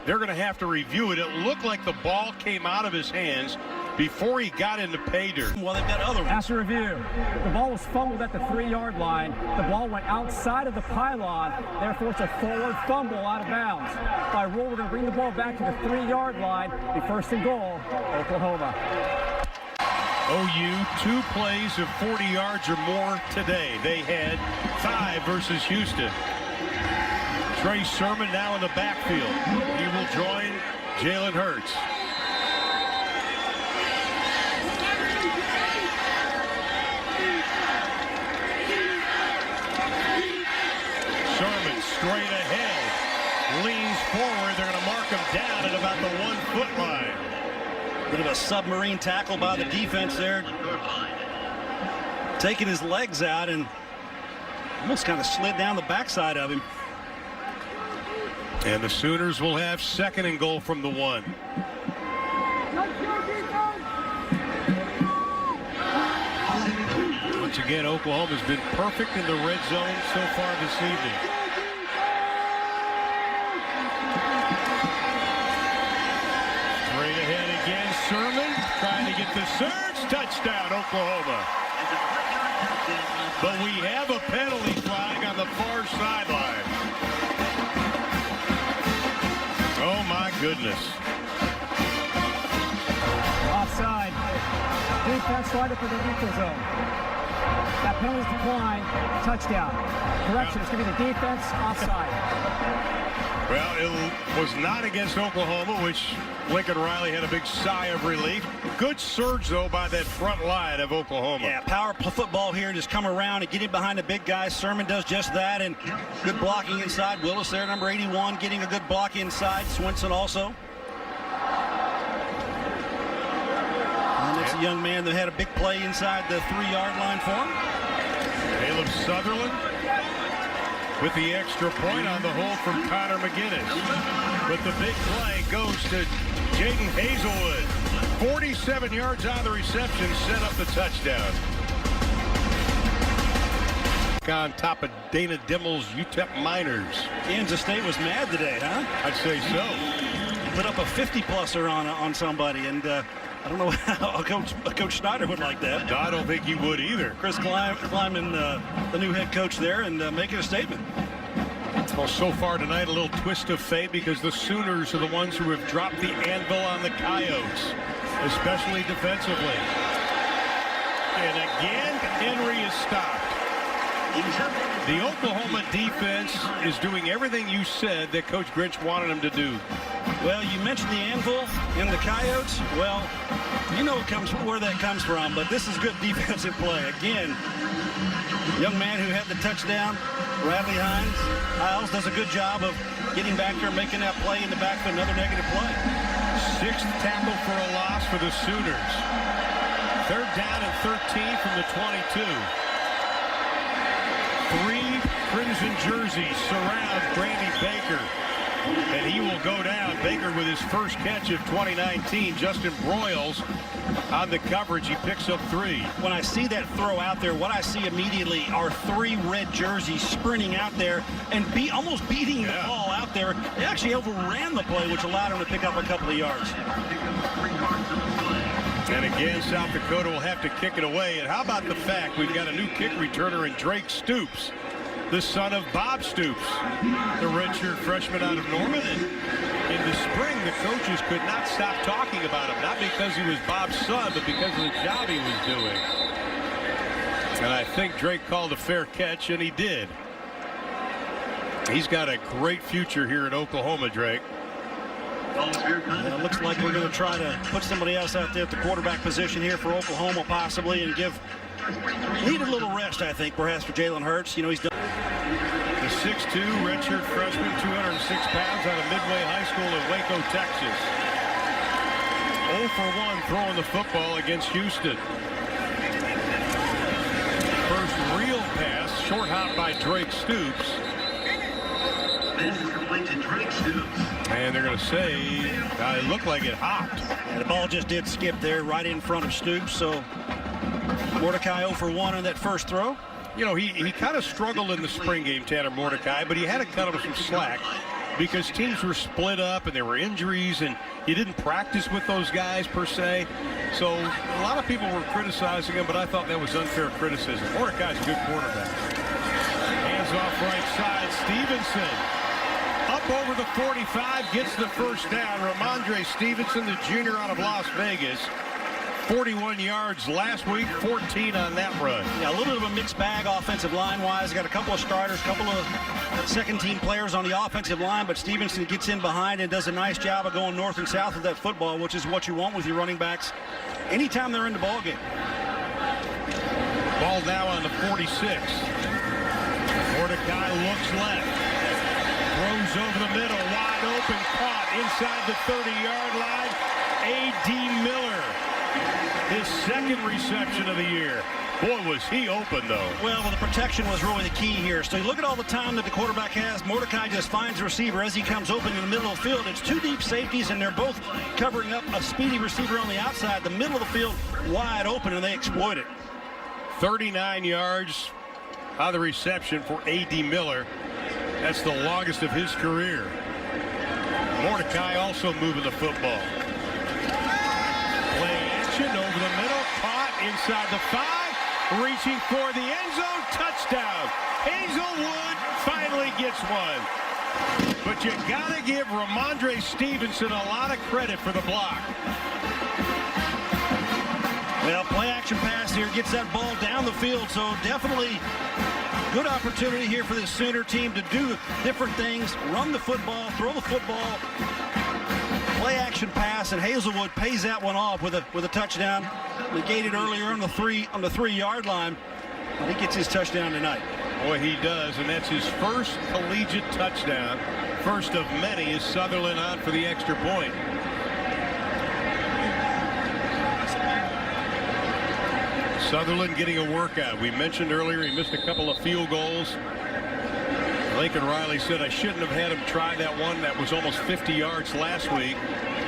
S1: they're going to have to review it. It looked like the ball came out of his hands, before he got into pay dirt.
S2: Well, they've got other ones.
S3: After review, the ball was fumbled at the 3-yard line. The ball went outside of the pylon, therefore it's a forward fumble out of bounds. By rule, we're going to bring the ball back to the 3-yard line. Be first and goal, Oklahoma.
S1: OU, 2 plays of 40 yards or more today. They had 5 versus Houston. Trey Sermon now in the backfield. He will join Jalen Hurts. Sermon straight ahead. Leans forward. They're going to mark him down at about the 1-foot line.
S2: Bit of a submarine tackle by the defense there. Taking his legs out and almost kind of slid down the backside of him.
S1: And the Sooners will have 2nd and goal from the 1. Once again, Oklahoma's been perfect in the red zone so far this evening. Straight ahead again, Sermon trying to get the surge. Touchdown, Oklahoma. But we have a penalty flag on the far sideline. Oh, my goodness.
S3: Offside. Defense lined up in the neutral zone. That penalty is declined. Touchdown. Correction, it's going to be the defense offside.
S1: Well, it was not against Oklahoma, which Lincoln Riley had a big sigh of relief. Good surge, though, by that front line of Oklahoma.
S2: Yeah, power football here. Just come around and get in behind the big guys. Sermon does just that, and good blocking inside. Willis there, number 81, getting a good block inside. Swinson also. And it's a young man that had a big play inside the 3-yard line for him.
S1: Caleb Sutherland with the extra point on the hold from Connor McGinnis. But the big play goes to Jaden Hazelwood. 47 yards on the reception, set up the touchdown. On top of Dana Dimmel's UTEP Miners.
S2: Kansas State was mad today, huh?
S1: I'd say so.
S2: Put up a 50-pluser on somebody, and I don't know how Coach Snyder would like that.
S1: No, I don't think he would either.
S2: Chris Kleiman, the new head coach there, and making a statement.
S1: Well, so far tonight, a little twist of fate because the Sooners are the ones who have dropped the anvil on the Coyotes, especially defensively. And again, Henry is stopped. The Oklahoma defense is doing everything you said that Coach Grinch wanted them to do.
S2: Well, you mentioned the anvil and the Coyotes. Well, you know where that comes from, but this is good defensive play. Again, young man who had the touchdown, Radley Hiles does a good job of getting back there and making that play in the backfield. Another negative play.
S1: 6th tackle for a loss for the Sooners. 3rd down and 13 from the 22. 3 crimson jerseys surround Brandy Baker, and he will go down. Baker with his first catch of 2019. Justin Broyles on the coverage. He picks up 3.
S2: When I see that throw out there, what I see immediately are 3 red jerseys sprinting out there and almost beating the ball out there. They actually overran the play, which allowed him to pick up a couple of yards.
S1: And again, South Dakota will have to kick it away. And how about the fact we've got a new kick returner in Drake Stoops, the son of Bob Stoops, the redshirt freshman out of Norman. And in the spring, the coaches could not stop talking about him, not because he was Bob's son, but because of the job he was doing. And I think Drake called a fair catch, and he did. He's got a great future here at Oklahoma, Drake.
S2: It looks like we're going to try to put somebody else out there at the quarterback position here for Oklahoma possibly, and need a little rest, I think, perhaps for Jalen Hurts. You know, he's done.
S1: The 6'2 redshirt freshman, 206 pounds, out of Midway High School in Waco, Texas. 0 for 1 throwing the football against Houston. First real pass, short hop by Drake Stoops. And they're going to say it looked like it hopped.
S2: And the ball just did skip there right in front of Stoops. So Mordecai 0 for 1 on that first throw.
S1: You know, he kind of struggled in the spring game, Tanner Mordecai, but he had to cut him some slack. because teams were split up and there were injuries and you didn't practice with those guys per se. So a lot of people were criticizing him, but I thought that was unfair criticism. Mordecai's a good quarterback. Hands off right side. Stevenson up over the 45, gets the first down. Ramondre Stevenson, the junior out of Las Vegas. 41 yards last week, 14 on that run.
S2: Yeah, a little bit of a mixed bag offensive line-wise. Got a couple of starters, a couple of second-team players on the offensive line, but Stevenson gets in behind and does a nice job of going north and south with that football, which is what you want with your running backs anytime they're in the ballgame.
S1: Ball now on the 46. Mordecai looks left. Throws over the middle, wide open, caught inside the 30-yard line. A.D. Miller, his second reception of the year. Boy, was he open, though.
S2: Well, the protection was really the key here. So you look at all the time that the quarterback has. Mordecai just finds the receiver as he comes open in the middle of the field. It's two deep safeties, and they're both covering up a speedy receiver on the outside. The middle of the field wide open, and they exploit it.
S1: 39 yards on the reception for A.D. Miller. That's the longest of his career. Mordecai also moving the football. Play action over the middle, caught inside the 5, reaching for the end zone, touchdown. Hazelwood finally gets one. But you gotta give Ramondre Stevenson a lot of credit for the block.
S2: Well, play action pass here, gets that ball down the field, so definitely good opportunity here for this Sooner team to do different things, run the football, throw the football, play action pass, and Hazelwood pays that one off with a touchdown. Negated earlier on the 3-yard line, but he gets his touchdown tonight.
S1: Boy, he does, and that's his first collegiate touchdown. First of many is Sutherland on for the extra point. Sutherland getting a workout. We mentioned earlier he missed a couple of field goals. Lincoln Riley said, I shouldn't have had him try that one. That was almost 50 yards last week.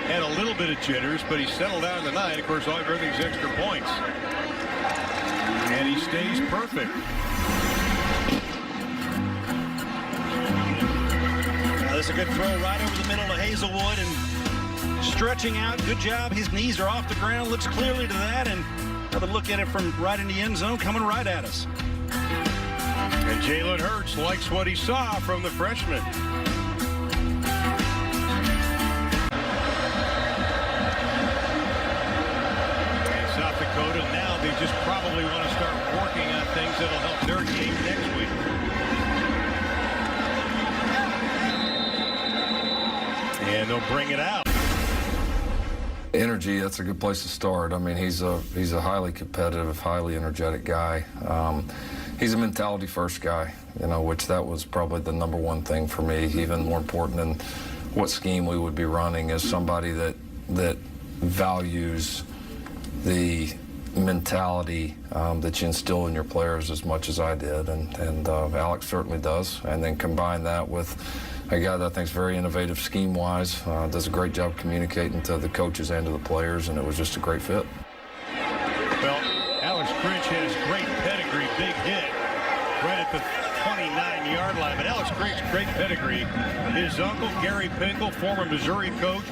S1: Had a little bit of jitters, but he settled down tonight. Of course, everything's extra points. And he stays perfect.
S2: Now, this is a good throw right over the middle to Hazelwood and stretching out. Good job. His knees are off the ground. Looks clearly to that. And another look at it from right in the end zone, coming right at us.
S1: And Jalen Hurts likes what he saw from the freshman. And South Dakota, now they just probably want to start working on things that'll help their game next week. And they'll bring it out.
S10: Energy, that's a good place to start. I mean, he's a highly competitive, highly energetic guy. He's a mentality first guy, you know, which that was probably the number one thing for me. Even more important than what scheme we would be running is somebody that values the mentality that you instill in your players as much as I did, and Alex certainly does. And then combine that with a guy that I think is very innovative scheme-wise, does a great job communicating to the coaches and to the players, and it was just a great fit.
S1: Well, Alex Grinch has great pedigree, big hit right at the 29-yard line. But Alex Grinch, great pedigree. His uncle, Gary Pinkel, former Missouri coach.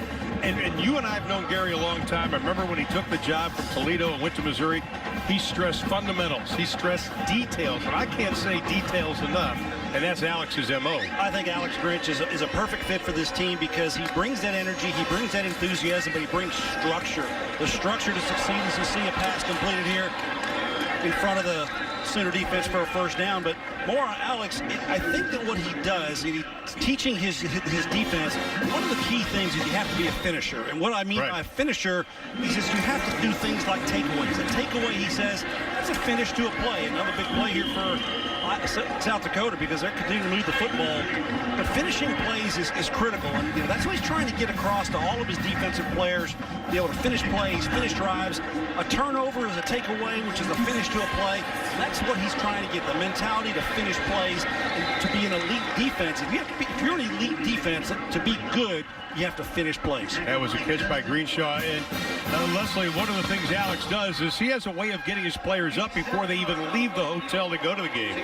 S1: And you and I have known Gary a long time. I remember when he took the job from Toledo and went to Missouri, he stressed fundamentals. He stressed details. And I can't say details enough. And that's Alex's M.O.
S2: I think Alex Grinch is a perfect fit for this team because he brings that energy, he brings that enthusiasm, but he brings structure. The structure to succeed as you see a pass completed here in front of the Sooner defense for a first down. But more on Alex, I think that what he does, he's teaching his defense, one of the key things is you have to be a finisher. And what I mean by a finisher, he says you have to do things like takeaways. A takeaway, he says, that's a finish to a play. Another big play here for South Dakota because they're continuing to move the football. But finishing plays is critical. And that's what he's trying to get across to all of his defensive players, be able to finish plays, finish drives. A turnover is a takeaway, which is a finish to a play. That's what he's trying to get, the mentality to finish plays and to be an elite defense. If you're an elite defense, to be good, you have to finish plays.
S1: That was a catch by Greenshaw. And Leslie, one of the things Alex does is he has a way of getting his players up before they even leave the hotel to go to the game.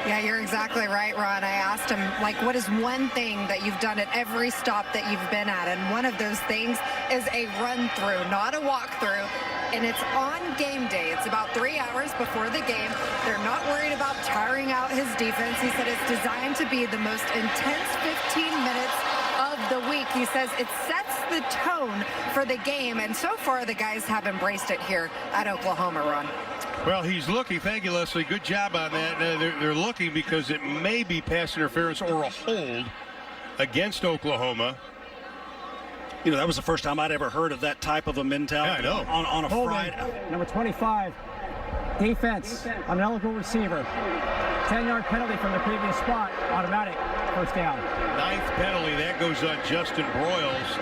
S4: Yeah, you're exactly right, Ron. I asked him, like, what is one thing that you've done at every stop that you've been at? And one of those things is a run-through, not a walk-through. And it's on game day. It's about 3 hours before the game. They're not worried about tiring out his defense. He said it's designed to be the most intense 15 minutes of the week. He says it sets the tone for the game. And so far, the guys have embraced it here at Oklahoma, Ron.
S1: Well, he's looking. Thank you, Leslie. Good job on that. They're looking because it may be pass interference or a hold against Oklahoma.
S2: You know, that was the first time I'd ever heard of that type of a mentality.
S1: Yeah, I know.
S2: On a Friday.
S3: Number 25, defense, an eligible receiver. 10-yard penalty from the previous spot, automatic first down.
S1: 9th penalty, that goes on Justin Broyles.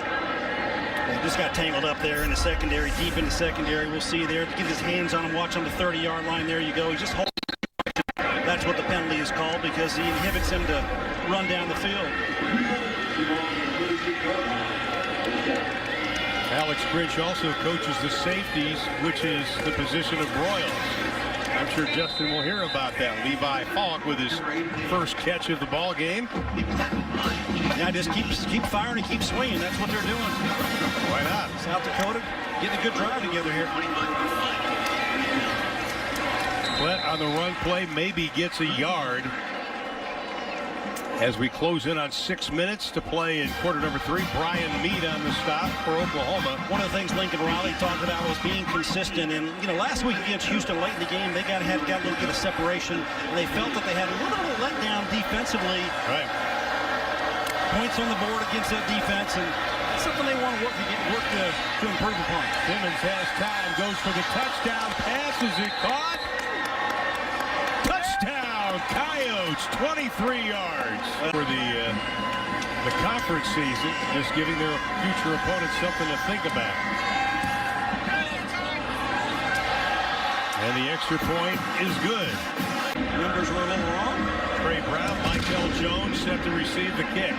S2: He just got tangled up there in the secondary, deep in the secondary. We'll see there. Get his hands on him, watch on the 30-yard line. There you go. He just holds. That's what the penalty is called because he inhibits him to run down the field.
S1: Alex Grinch also coaches the safeties, which is the position of Broyles. I'm sure Justin will hear about that. Levi Falk with his first catch of the ball game.
S2: Yeah, just keep firing and keep swinging. That's what they're doing.
S1: Why not?
S2: South Dakota getting a good drive together here.
S1: But on the run play, maybe gets a yard. As we close in on 6 minutes to play in quarter number 3, Brian Meade on the stop for Oklahoma.
S2: One of the things Lincoln Riley talked about was being consistent. And, you know, last week against Houston late in the game, they got a little bit of separation. And they felt that they had a little bit of letdown defensively.
S1: Right.
S2: Points on the board against that defense. And that's something they want to work to improve upon.
S1: Simmons has time, goes for the touchdown pass. Is it caught? Touchdown, Coyotes, 23 yards for the conference season, just giving their future opponents something to think about. And the extra point is good.
S2: Numbers were a little wrong.
S1: Trey Brown, Michael Jones set to receive the kick.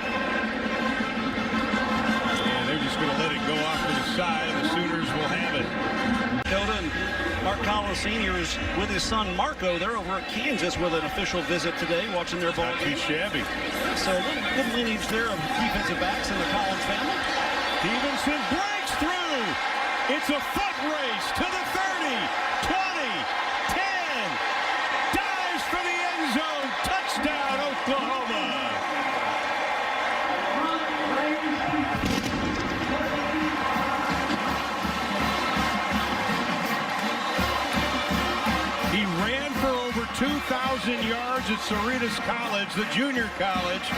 S1: And they're just going to let it go off to the side, and the Sooners will have it.
S2: Dakota and Mark Collins Sr. is with his son Marco. They're over at Kansas with an official visit today, watching their ball game.
S1: Not too shabby.
S2: So a little good lineage there of defensive backs in the Collins family.
S1: Stevenson breaks through. It's a foot race to the 30, 20, 10. Dives for the end zone. Touchdown, Oklahoma. He ran for over 2,000 yards at Cerritos College, the junior college.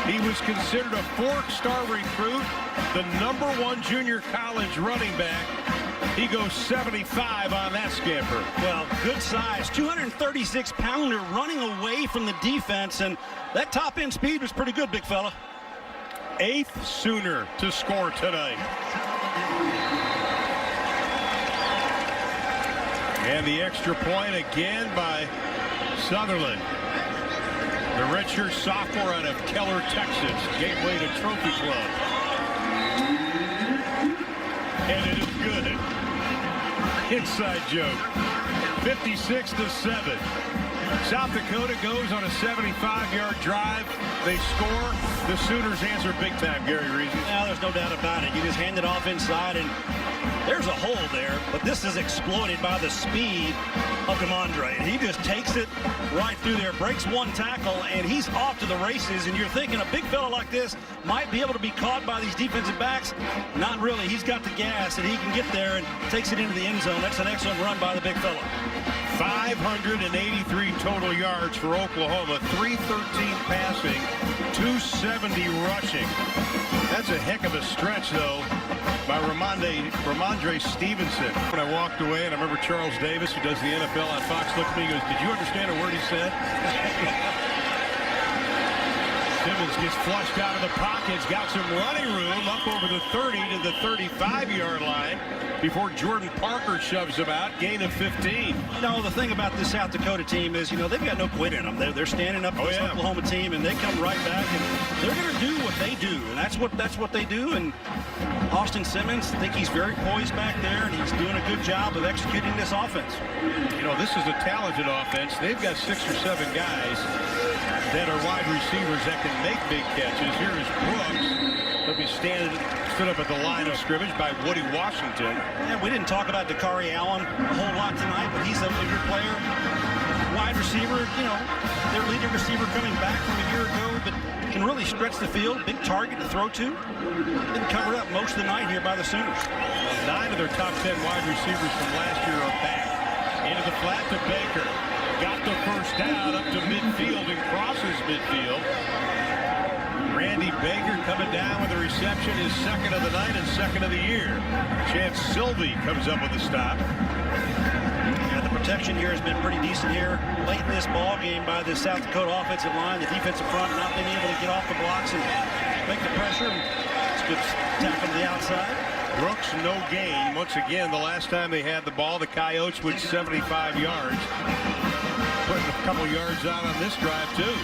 S1: He was considered a 4-star recruit, the #1 junior college running back. He goes 75 on that scamper.
S2: Well, good size, 236-pounder running away from the defense, and that top-end speed was pretty good, big fella.
S1: 8th Sooner to score tonight. And the extra point again by Sutherland. The redshirt sophomore out of Keller, Texas. Gateway to Trophy Club. And it is good. Inside joke. 56-7. South Dakota goes on a 75-yard drive. They score. The Sooners answer big time, Gary Reese.
S2: Now, there's no doubt about it. You just hand it off inside, and there's a hole there, but this is exploited by the speed of Demondre. He just takes it right through there, breaks one tackle, and he's off to the races. And you're thinking a big fella like this might be able to be caught by these defensive backs. Not really. He's got the gas, and he can get there and takes it into the end zone. That's an excellent run by the big fella.
S1: 583 total yards for Oklahoma, 313 passing, 270 rushing. That's a heck of a stretch, though, by Ramondre Stevenson. When I walked away, and I remember Charles Davis, who does the NFL on Fox, looked at me and goes, "Did you understand a word he said?" Simmons gets flushed out of the pockets, got some running room up over the 30 to the 35-yard line before Jordan Parker shoves him out, gain of 15.
S2: You know, the thing about this South Dakota team is, you know, they've got no quit in them. They're standing up for this Oklahoma team, and they come right back, and they're going to do what they do, and that's what they do. And Austin Simmons, I think he's very poised back there, and he's doing a good job of executing this offense.
S1: You know, this is a talented offense. They've got 6 or 7 guys that are wide receivers that can make big catches. Here is Brooks. He'll be stood up at the line of scrimmage by Woody Washington.
S2: Yeah, we didn't talk about Dakari Allen a whole lot tonight, but he's a good player. Wide receiver, you know, their leading receiver coming back from a year ago, but can really stretch the field. Big target to throw to. Been covered up most of the night here by the Sooners.
S1: 9 of their top 10 wide receivers from last year are back. Into the flat to Baker. Got the first down up to midfield and crosses midfield. Randy Baker coming down with a reception, his second of the night and second of the year. Chance Sylvie comes up with a stop.
S2: Yeah, the protection here has been pretty decent here. Late in this ball game by the South Dakota offensive line, the defensive front not being able to get off the blocks and make the pressure. It's a good tackle to the outside.
S1: Brooks, no gain. Once again, the last time they had the ball, the Coyotes went 75 yards. Putting a couple yards out on this drive, too.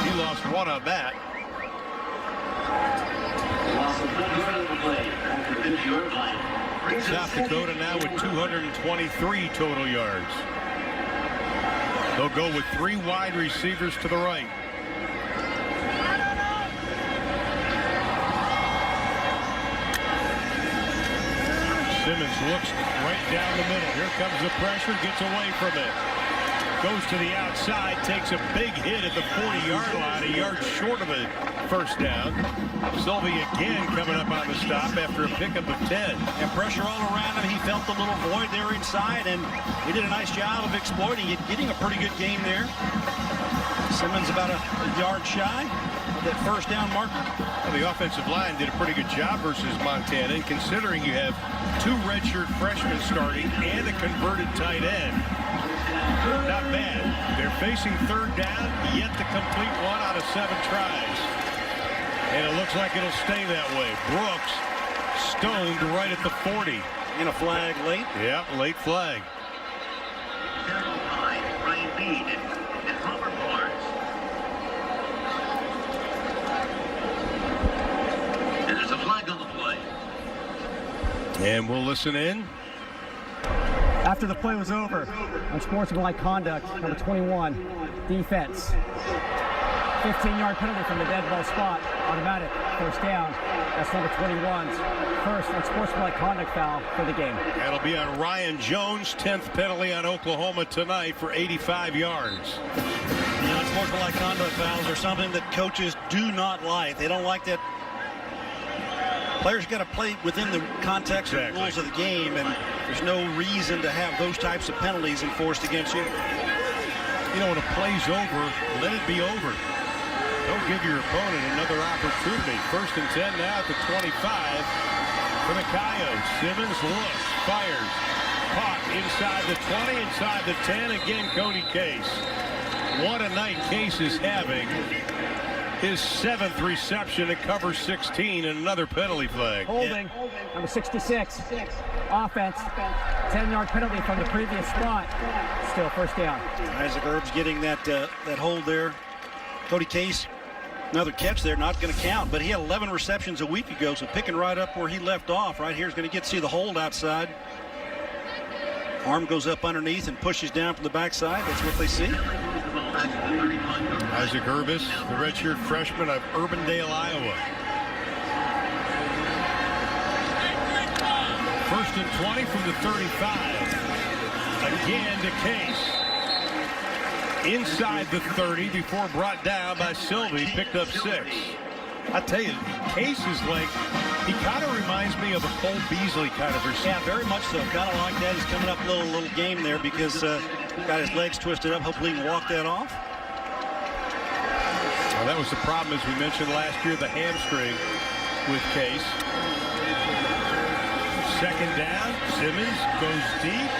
S1: He lost 1 on that. South Dakota now with 223 total yards. They'll go with 3 wide receivers to the right. Simmons looks right down the middle. Here comes the pressure, gets away from it. Goes to the outside, takes a big hit at the 40-yard line, a yard short of a first down. Sylvie again coming up on the stop after a pickup of 10.
S2: And pressure all around him. He felt the little void there inside, and he did a nice job of exploiting it, getting a pretty good game there. Simmons about a yard shy of that first down marker.
S1: Well, the offensive line did a pretty good job versus Montana, and considering you have 2 redshirt freshmen starting and a converted tight end, not bad. They're facing third down, yet to complete 1 out of 7 tries. And it looks like it'll stay that way. Brooks stoned right at the 40.
S2: And a flag late.
S1: Yeah, late flag.
S11: And there's a flag on the play.
S1: And we'll listen in.
S3: After the play was over, unsportsmanlike conduct, number 21, defense. 15-yard penalty from the dead ball spot, automatic, first down. That's number 21's first unsportsmanlike conduct foul for the game.
S1: That'll be on Ryan Jones, 10th penalty on Oklahoma tonight for 85 yards.
S2: The unsportsmanlike conduct fouls are something that coaches do not like. They don't like that. Players got to play within the context and rules of the game, and there's no reason to have those types of penalties enforced against you.
S1: You know, when a play's over, let it be over. Don't give your opponent another opportunity. 1st and 10 now at the 25 for the Coyotes. Simmons looks, fires, caught inside the 20, inside the 10. Again, Cody Case. What a night Case is having. His 7th reception at cover 16 and another penalty flag.
S3: Holding, number 66. Offense, 10-yard penalty from the previous spot. Still first down.
S2: Isaac Herb's getting that hold there. Cody Case, another catch there, not going to count, but he had 11 receptions a week ago, so picking right up where he left off. Right here is going to see the hold outside. Arm goes up underneath and pushes down from the backside. That's what they see.
S1: Isaac Herbis, the redshirt freshman of Urbandale, Iowa. 1st and 20 from the 35. Again to Case. Inside the 30 before brought down by Sylvie, picked up 6. I tell you, Case is like, he kind of reminds me of a Cole Beasley kind of receiver.
S2: Yeah, very much so. Kind of like that. He's coming up a little game there because got his legs twisted up. Hopefully he can walk that off.
S1: Well, that was the problem, as we mentioned last year, the hamstring with Case. 2nd down, Simmons goes deep.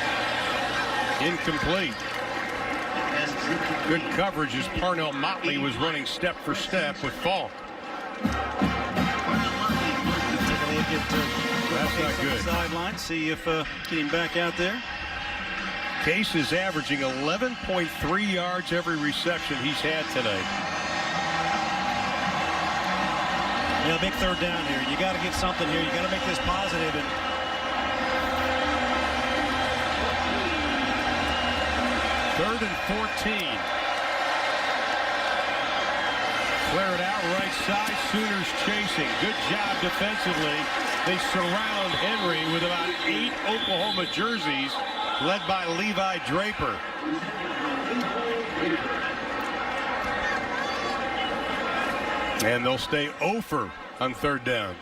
S1: Incomplete. Good coverage as Parnell Motley was running step for step with Falk. That's not good.
S2: Sideline, see if get him back out there.
S1: Case is averaging 11.3 yards every reception he's had tonight.
S2: Yeah, big third down here. You got to get something here. You got to make this positive. And
S1: third and 14. Flare it out right side. Sooners chasing. Good job defensively. They surround Henry with about 8 Oklahoma jerseys, led by Levi Draper. And they'll stay over on third down.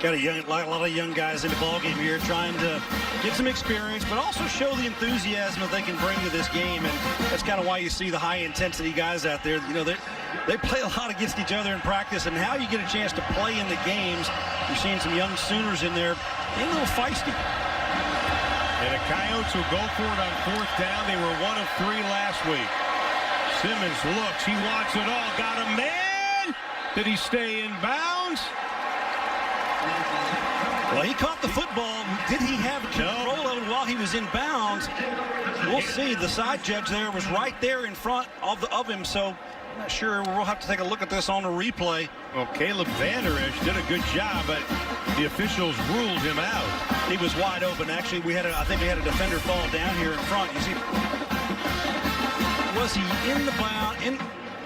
S2: Got a lot of young guys in the ballgame here trying to get some experience, but also show the enthusiasm that they can bring to this game. And that's kind of why you see the high-intensity guys out there. You know, they play a lot against each other in practice, and now you get a chance to play in the games. You're seeing some young Sooners in there being a little feisty.
S1: And the Coyotes will go for it on fourth down. They were 1 of 3 last week. Simmons looks. He wants it all. Got a man. Did he stay in bounds?
S2: Well, he caught the football. Did he have control of it while he was in bounds? We'll see. The side judge there was right there in front of him, so I'm not sure. We'll have to take a look at this on the replay.
S1: Well, Caleb Van Der Esch did a good job, but the officials ruled him out.
S2: He was wide open. Actually, I think we had a defender fall down here in front. You see, was he in the bound?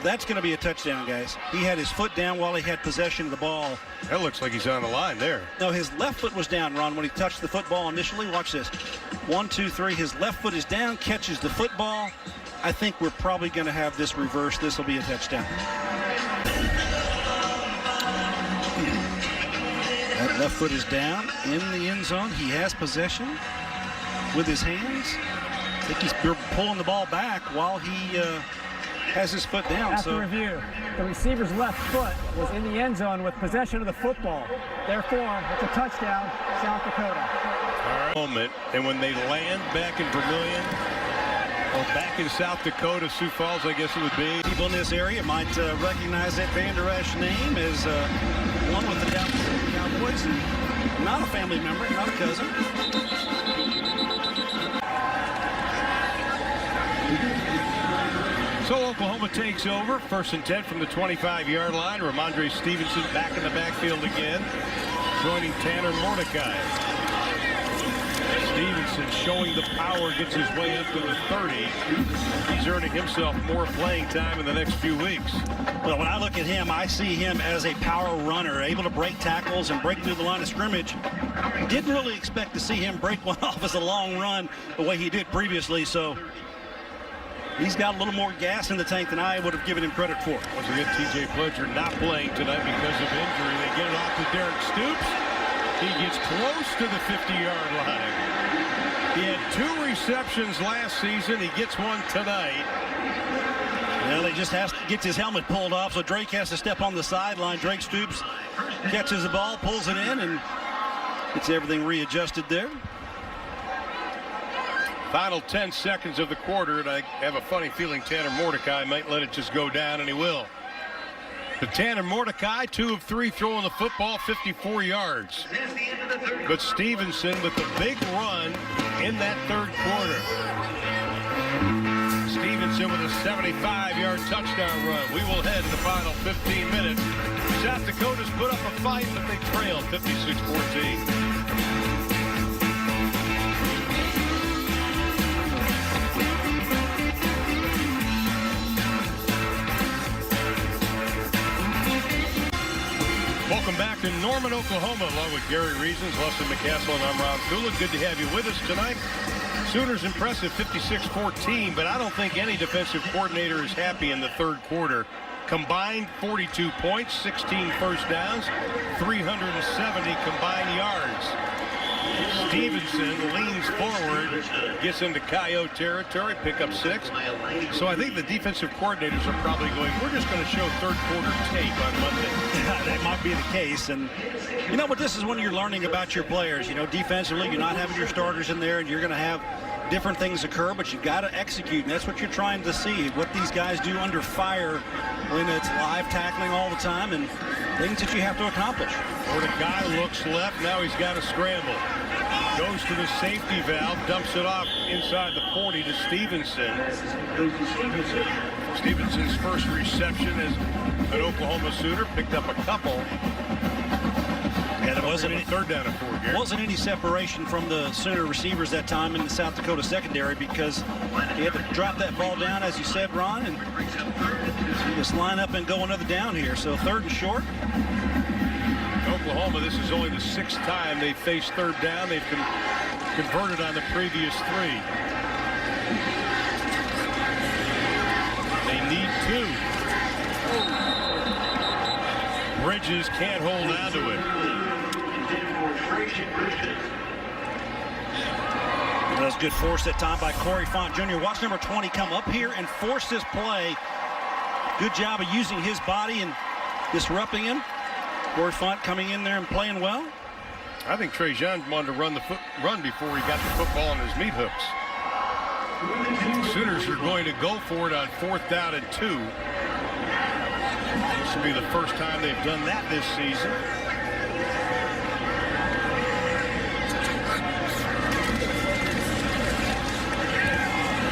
S2: That's going to be a touchdown, guys. He had his foot down while he had possession of the ball.
S1: That looks like he's on the line there.
S2: No, his left foot was down, Ron, when he touched the football initially. Watch this. 1, 2, 3. His left foot is down, catches the football. I think we're probably going to have this reversed. This will be a touchdown. That left foot is down in the end zone. He has possession with his hands. I think he's pulling the ball back while he has his foot down.
S3: After review, the receiver's left foot was in the end zone with possession of the football. Therefore, it's a touchdown, South Dakota.
S1: All right. Moment, and when they land back in Vermilion, or back in South Dakota, Sioux Falls, I guess it would be.
S2: People in this area might recognize that Van Der Esch name as one with the Dallas Cowboys. Not a family member, not a cousin.
S1: So Oklahoma takes over. 1st and 10 from the 25-yard line. Ramondre Stevenson back in the backfield again, joining Tanner Mordecai. Stevenson showing the power, gets his way up to the 30. He's earning himself more playing time in the next few weeks.
S2: Well, when I look at him, I see him as a power runner, able to break tackles and break through the line of scrimmage. Didn't really expect to see him break one off as a long run the way he did previously, so he's got a little more gas in the tank than I would have given him credit for.
S1: Once again, TJ Pledger not playing tonight because of injury. They get it off to Derek Stoops. He gets close to the 50-yard line. He had 2 receptions last season. He gets one tonight.
S2: Well, he just gets his helmet pulled off, so Drake has to step on the sideline. Drake Stoops catches the ball, pulls it in, and gets everything readjusted there.
S1: Final 10 seconds of the quarter, and I have a funny feeling Tanner Mordecai might let it just go down, and he will. But Tanner Mordecai, 2 of 3 throwing the football, 54 yards. But Stevenson with the big run in that third quarter. Stevenson with a 75-yard touchdown run. We will head to the final 15 minutes. South Dakota's put up a fight, but they trailed 56-14. Welcome back to Norman, Oklahoma, along with Gary Reasons, Leslie McCaskill, and I'm Rob Kula. Good to have you with us tonight. Sooners impressive, 56-14, but I don't think any defensive coordinator is happy in the third quarter. Combined 42 points, 16 first downs, 370 combined yards. Stevenson leans forward, gets into Coyote territory, pick up 6. So I think the defensive coordinators are probably going, we're just going to show third quarter tape on Monday.
S2: That might be the case. And you know what, this is when you're learning about your players. You know, defensively, you're not having your starters in there, and you're going to have different things occur, but you've got to execute, and that's what you're trying to see, what these guys do under fire when it's live tackling all the time and things that you have to accomplish.
S1: Or the guy looks left, now he's got to scramble. Goes to the safety valve, dumps it off inside the 40 to Stevenson. Stevenson's first reception as an Oklahoma Sooner, picked up a couple.
S2: And it wasn't any
S1: third down and 4, Gary.
S2: Wasn't any separation from the Sooner receivers that time in the South Dakota secondary because he had to drop that ball down, as you said, Ron, and just line up and go another down here. So 3rd and short.
S1: Oklahoma, this is only the 6th time they've faced third down. They've converted on the previous 3. They need 2. Bridges can't hold on to it.
S2: That was good force that time by Corey Font Jr. Watch number 20 come up here and force this play. Good job of using his body and disrupting him. Corey Font coming in there and playing well.
S1: I think Trajan wanted to run before he got the football on his meat hooks. Sooners are going to go for it on 4th down and 2. This will be the first time they've done that this season.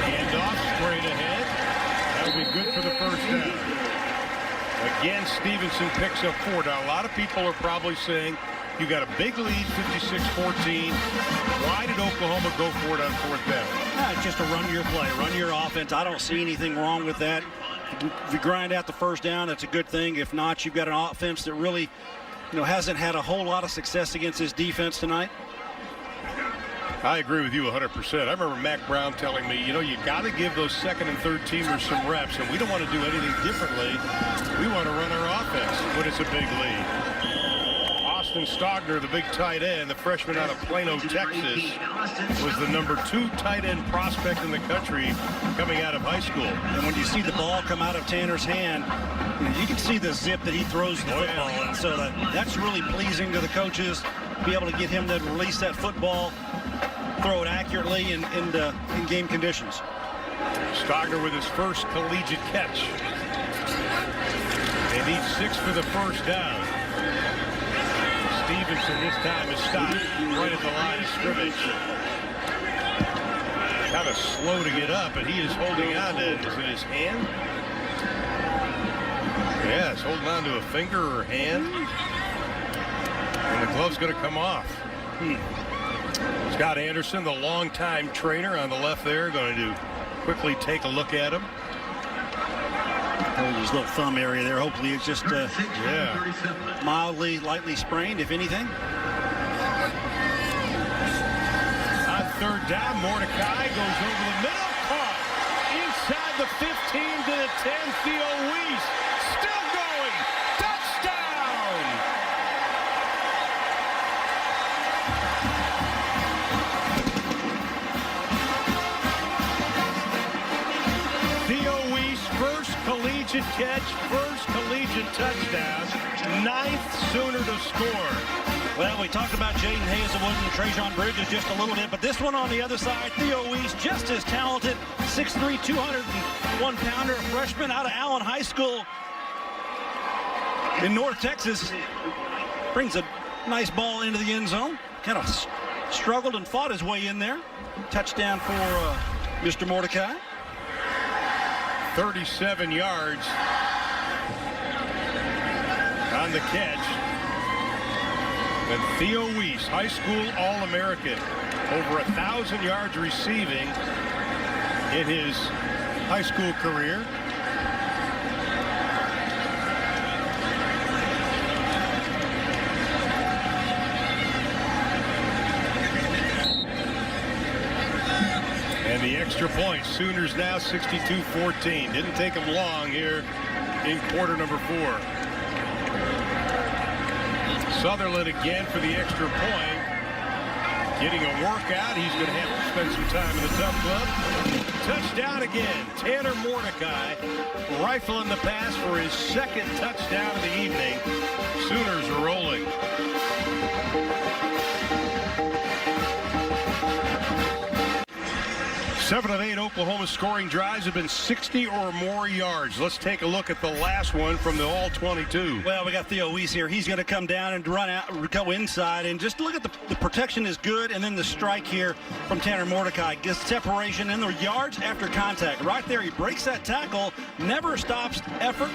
S1: Handoff straight ahead. That'll be good for the first down. Again, Stevenson picks up 4. Now, a lot of people are probably saying, you got a big lead, 56-14. Why did Oklahoma go for it on 4th down?
S2: It's just a run your play, run your offense. I don't see anything wrong with that. If you grind out the first down, that's a good thing. If not, you've got an offense that really, hasn't had a whole lot of success against this defense tonight.
S1: I agree with you 100%. I remember Mac Brown telling me, you got to give those 2nd and 3rd teamers some reps, and we don't want to do anything differently. We want to run our offense when it's a big lead. Austin Stogner, the big tight end, the freshman out of Plano, Texas, was the number 2 tight end prospect in the country coming out of high school.
S2: And when you see the ball come out of Tanner's hand, you can see the zip that he throws the football in. So that's really pleasing to the coaches, be able to get him to release that football, throw it accurately in game conditions.
S1: Stogner with his first collegiate catch. They need 6 for the first down. Stevenson this time is stopped right at the line of scrimmage. Kind of slow to get up, but he is holding on to it. Is it his hand? Yeah, it's holding on to a finger or hand. And the glove's going to come off. Scott Anderson, the longtime trainer on the left there, going to quickly take a look at him.
S2: His little thumb area there. Hopefully it's just mildly, lightly sprained, if anything.
S1: On 3rd down, Mordecai goes over the middle. Caught inside the 15 to the 10. Theo Weiss still going. Touchdown! Theo Weiss, first collegiate catch, first collegiate touchdown, 9th Sooner to score.
S2: Well, we talked about Jaden Hazelwood and Trajan Bridges just a little bit, but this one on the other side, Theo Weiss, just as talented, 6'3", 201-pounder, a freshman out of Allen High School in North Texas, brings a nice ball into the end zone. Kind of struggled and fought his way in there. Touchdown for Mr. Mordecai.
S1: 37 yards on the catch. And Theo Weiss, high school All-American, over 1,000 yards receiving in his high school career. And the extra point, Sooners now 62-14. Didn't take them long here in quarter number 4. Sutherland again for the extra point. Getting a workout. He's going to have to spend some time in the Tough Club. Touchdown again. Tanner Mordecai rifling the pass for his 2nd touchdown of the evening. Sooners are rolling. 7 of 8 Oklahoma scoring drives have been 60 or more yards. Let's take a look at the last one from the all-22.
S2: Well, we got Theo Weiss here. He's going to come down and run out, go inside, and just look at the protection is good, and then the strike here from Tanner Mordecai gets separation and the yards after contact. Right there, he breaks that tackle, never stops, effort,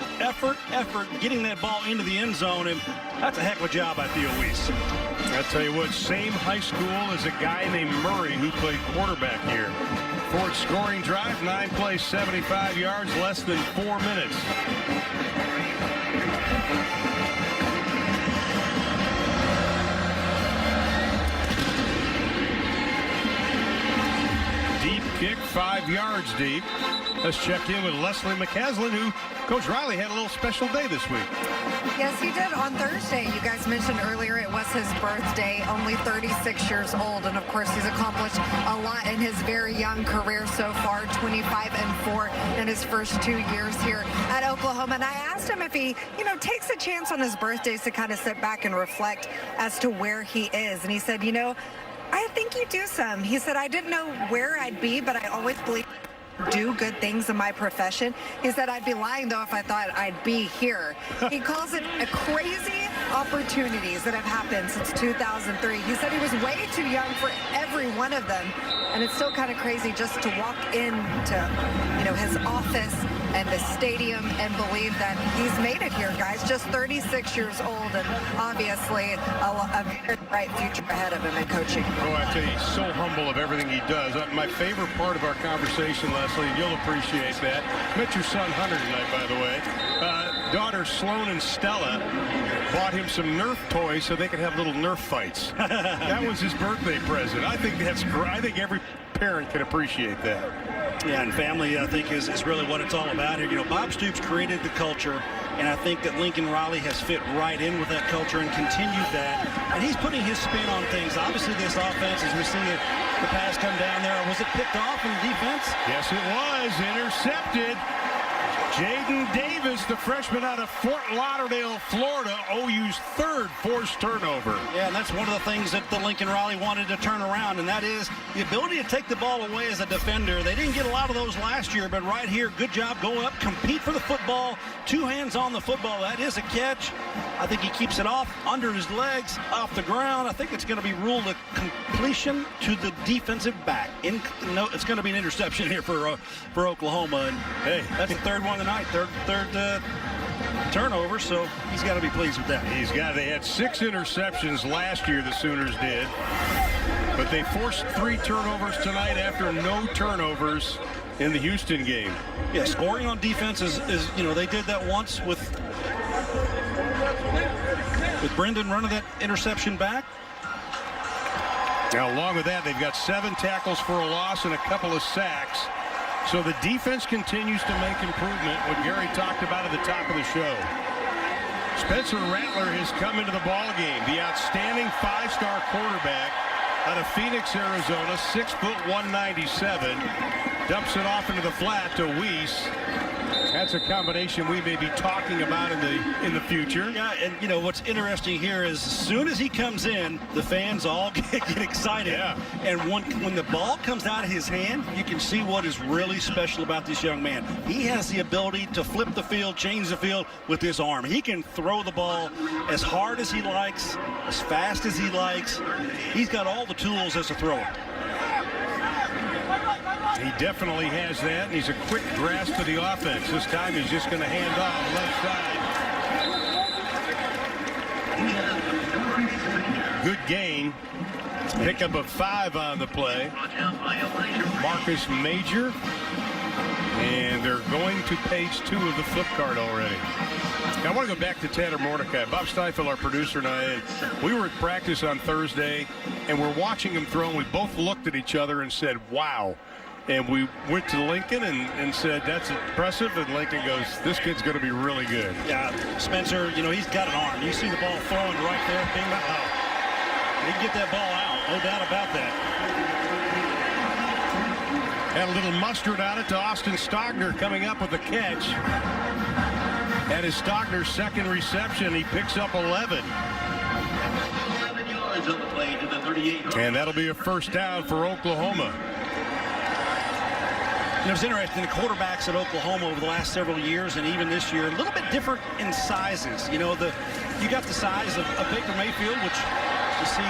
S2: getting that ball into the end zone, and that's a heck of a job by Theo Weiss.
S1: I'll tell you what, same high school as a guy named Murray who played quarterback here. Ford scoring drive, 9 plays, 75 yards, less than 4 minutes. Deep kick, 5 yards deep. Let's check in with Leslie McCaslin, who Coach Riley had a little special day this week.
S4: Yes, he did on Thursday. You guys mentioned earlier it was his birthday, only 36 years old. And, of course, he's accomplished a lot in his very young career so far, 25-4 in his first 2 years here at Oklahoma. And I asked him if he, takes a chance on his birthdays to kind of sit back and reflect as to where he is. And he said, I think you do some. He said, I didn't know where I'd be, but I always believed do good things in my profession. He said, I'd be lying, though, if I thought I'd be here. He calls it a crazy opportunities that have happened since 2003. He said he was way too young for every one of them, and it's still kind of crazy just to walk into, his office and the stadium and believe that he's made it here, guys. Just 36 years old, and obviously a very bright future ahead of him in coaching.
S1: Oh, I tell you, he's so humble of everything he does. My favorite part of our conversation, Leslie, and you'll appreciate that. Met your son Hunter tonight, by the way. Daughter Sloan and Stella bought him some Nerf toys so they could have little Nerf fights. That was his birthday present. I think that's great. I think every parent can appreciate that.
S2: Yeah, and family, I think, is really what it's all about here. Bob Stoops created the culture, and I think that Lincoln Riley has fit right in with that culture and continued that. And he's putting his spin on things. Obviously, this offense, as we see it, the pass come down there. Was it picked off in defense?
S1: Yes, it was. Intercepted. Jaden Davis, the freshman out of Fort Lauderdale, Florida, OU's third forced turnover.
S2: Yeah, and that's one of the things that the Lincoln Riley wanted to turn around, and that is the ability to take the ball away as a defender. They didn't get a lot of those last year, but right here, good job, go up, compete for the football, 2 hands on the football. That is a catch. I think he keeps it off under his legs, off the ground. I think it's going to be ruled a completion to the defensive back. It's going to be an interception here for Oklahoma, and hey, that's the third one tonight, third turnover, so he's got to be pleased with that.
S1: They had 6 interceptions last year, the Sooners did, but they forced 3 turnovers tonight after no turnovers in the Houston game.
S2: Yeah, scoring on defense is they did that once with Brendan running that interception back.
S1: Now, along with that, they've got 7 tackles for a loss and a couple of sacks. So the defense continues to make improvement, what Gary talked about at the top of the show. Spencer Rattler has come into the ball game. The outstanding 5-star quarterback out of Phoenix, Arizona, 6 foot 197, dumps it off into the flat to Weiss. That's a combination we may be talking about in the future.
S2: Yeah, and what's interesting here is as soon as he comes in, the fans all get excited.
S1: Yeah.
S2: And when the ball comes out of his hand, you can see what is really special about this young man. He has the ability to flip the field, change the field with his arm. He can throw the ball as hard as he likes, as fast as he likes. He's got all the tools as a thrower.
S1: He definitely has that, and he's a quick grasp to the offense. This time he's just going to hand off left side. Good gain. Pickup of 5 on the play. Marcus Major. And they're going to page 2 of the flip card already. Now, I want to go back to Tanner Mordecai. Bob Stiefel, our producer, and I, we were at practice on Thursday, and we're watching him throw, and we both looked at each other and said, wow. And we went to Lincoln and said, that's impressive. And Lincoln goes, this kid's going to be really good.
S2: Yeah, Spencer, he's got an arm. You see the ball throwing right there. He can get that ball out. No doubt about that.
S1: Had a little mustard on it to Austin Stogner coming up with the catch. That is Stogner's second reception. He picks up 11.
S11: 11 yards on the play to the 38.
S1: And that'll be a first down for Oklahoma.
S2: It was interesting, the quarterbacks at Oklahoma over the last several years and even this year, a little bit different in sizes. You know, you got the size of Baker Mayfield, which you see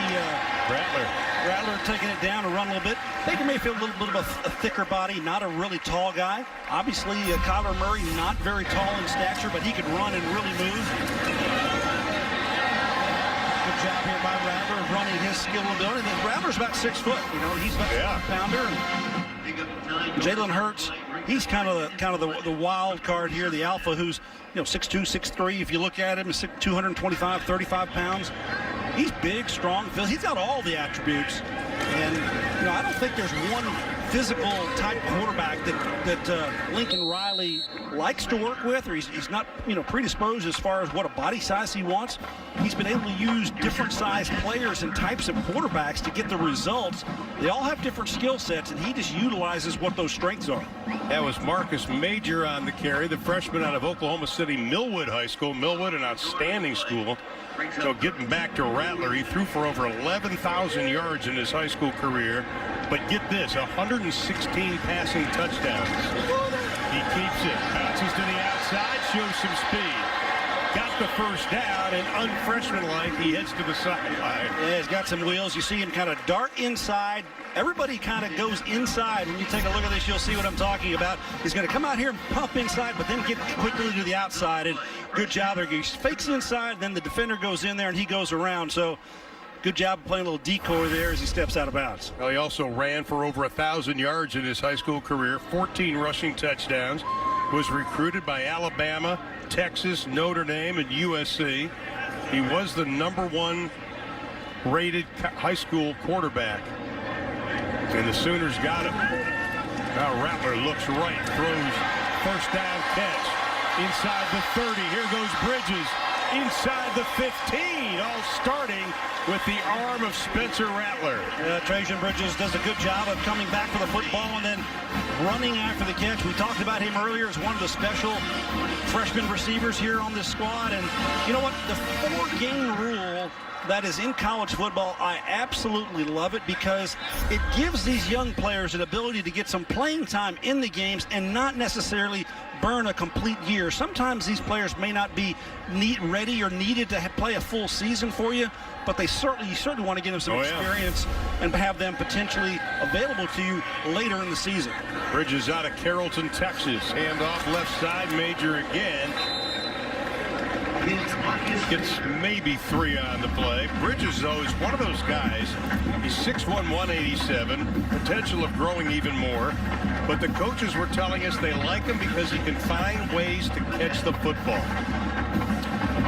S2: Rattler taking it down and run a little bit. Baker Mayfield, a little bit of a thicker body, not a really tall guy. Obviously, Kyler Murray, not very tall in stature, but he could run and really move. Good job here by Rattler of running his skill ability. And then Rattler's about 6 foot. You know, he's about a pounder. Jalen Hurts, he's kind of the wild card here, the alpha, who's 6'2", 6'3". If you look at him, 225, 35 pounds. He's big, strong. He's got all the attributes, and I don't think there's one physical type quarterback that Lincoln Riley likes to work with, or he's not predisposed as far as what a body size he wants. He's been able to use different sized players and types of quarterbacks to get the results. They all have different skill sets, and he just utilizes what those strengths are.
S1: That was Marcus Major on the carry, the freshman out of Oklahoma City Millwood High School. Millwood, an outstanding school. So getting back to Rattler, he threw for over 11,000 yards in his high school career. But get this, 116 passing touchdowns. He keeps it, bounces to the outside, shows some speed. Got the first down, and unfreshman-like, he heads to the sideline.
S2: Yeah, he's got some wheels. You see him kind of dart inside. Everybody kind of goes inside. When you take a look at this, you'll see what I'm talking about. He's going to come out here and pump inside, but then get quickly to the outside. And good job there. He fakes inside, then the defender goes in there, and he goes around. So good job playing a little decoy there as he steps out of bounds.
S1: Well, he also ran for over 1,000 yards in his high school career, 14 rushing touchdowns, was recruited by Alabama, Texas, Notre Dame, and USC. He was the #1 rated high school quarterback. And the Sooners got him. Now Rattler looks right, throws first down catch. Inside the 30, here goes Bridges. Inside the 15, all starting with the arm of Spencer Rattler.
S2: Trajan Bridges does a good job of coming back for the football and then running after the catch. We talked about him earlier as one of the special freshman receivers here on this squad. And you know what? The 4-game rule that is in college football, I absolutely love it because it gives these young players an ability to get some playing time in the games and not necessarily burn a complete year. Sometimes these players may not be ready or needed to play a full season for you, but you certainly want to give them some experience and have them potentially available to you later in the season.
S1: Bridges out of Carrollton, Texas. Handoff left side, Major again. Gets maybe 3 on the play. Bridges, though, is one of those guys. He's 6'1", 187, potential of growing even more. But the coaches were telling us they like him because he can find ways to catch the football.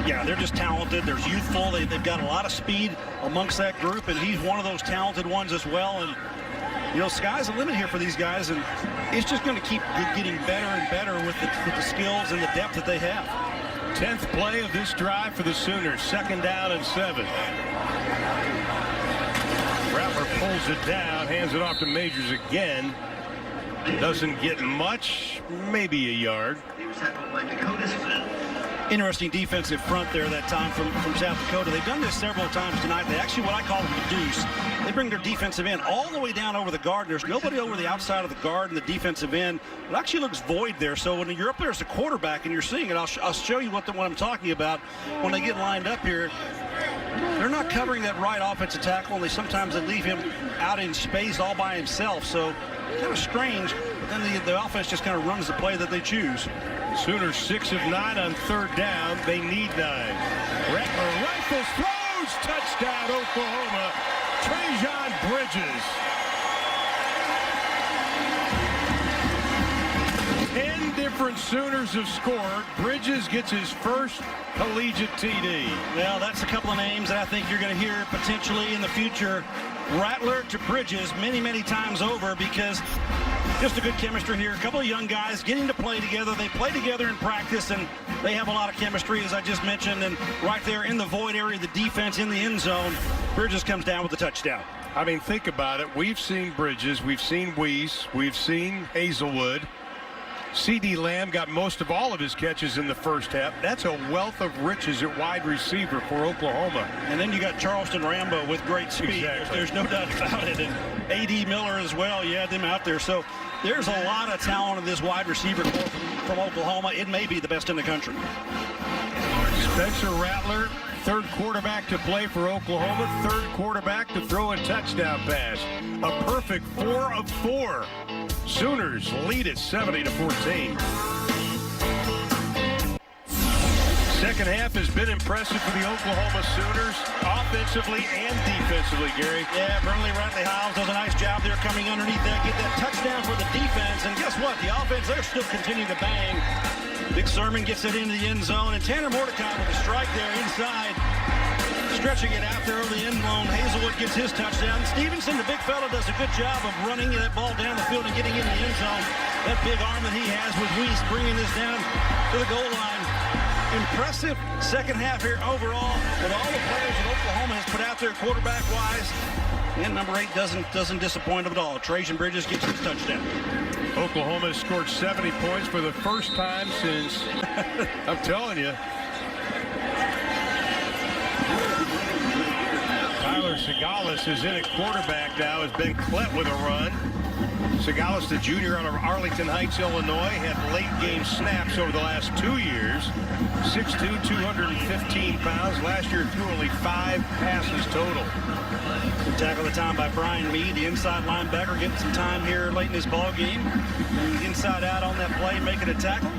S2: Yeah, they're just talented. They're youthful. They've got a lot of speed amongst that group, and he's one of those talented ones as well. And sky's the limit here for these guys, and it's just going to keep getting better and better with the skills and the depth that they have.
S1: 10th play of this drive for the Sooners. 2nd down and 7. Rattler pulls it down, hands it off to Majors again. Doesn't get much, maybe a yard.
S2: Interesting defensive front there that time from South Dakota. They've done this several times tonight. They actually, what I call them, the deuce. They bring their defensive end all the way down over the guard. There's nobody over the outside of the guard and the defensive end. It actually looks void there. So when you're up there as a quarterback and you're seeing it, I'll show you what I'm talking about. When they get lined up here, they're not covering that right offensive tackle, and sometimes they leave him out in space all by himself. So kind of strange, but then the offense just kind of runs the play that they choose.
S1: Sooners 6 of 9 on 3rd down. They need 9. Rattler rifles, throws, touchdown Oklahoma. Trajan Bridges. 10 different Sooners have scored. Bridges gets his first collegiate TD.
S2: Well, that's a couple of names that I think you're going to hear potentially in the future. Rattler to Bridges many, many times over, because just a good chemistry here. A couple of young guys getting to play together. They play together in practice, and they have a lot of chemistry, as I just mentioned. And right there in the void area, the defense in the end zone, Bridges comes down with the touchdown.
S1: I mean, think about it. We've seen Bridges. We've seen Weiss. We've seen Hazelwood. C.D. Lamb got most of all of his catches in the first half. That's a wealth of riches at wide receiver for Oklahoma.
S2: And then you got Charleston Rambo with great speed.
S1: Exactly.
S2: There's no doubt about it. And A.D. Miller as well. You had them out there. So there's a lot of talent in this wide receiver corps from Oklahoma. It may be the best in the country.
S1: Spencer Rattler, third quarterback to play for Oklahoma, third quarterback to throw a touchdown pass. A perfect 4 of 4. Sooners lead it 70-14. Second half has been impressive for the Oklahoma Sooners, offensively and defensively, Gary.
S2: Yeah, Burnley Hiles does a nice job there coming underneath that, get that touchdown for the defense. And guess what? The offense, they're still continuing to bang. Big Sermon gets it into the end zone, and Tanner Mordecai with a strike there inside, stretching it out there over the end zone. Hazelwood gets his touchdown. Stevenson, the big fella, does a good job of running that ball down the field and getting in the end zone. That big arm that he has with Weiss bringing this down to the goal line. Impressive second half here overall with all the players that Oklahoma has put out there quarterback-wise. And number 8 doesn't disappoint them at all. Trajan Bridges gets his touchdown.
S1: Oklahoma has scored 70 points for the first time since, I'm telling you. Tyler Segalis is in at quarterback now, has been Klett with a run. Segalis, the junior out of Arlington Heights, Illinois, had late game snaps over the last 2 years. 6'2", 215 pounds. Last year threw only 5 passes total.
S2: Good tackle of the time by Brian Mead, the inside linebacker, getting some time here late in this ball game. Inside out on that play, making a tackle.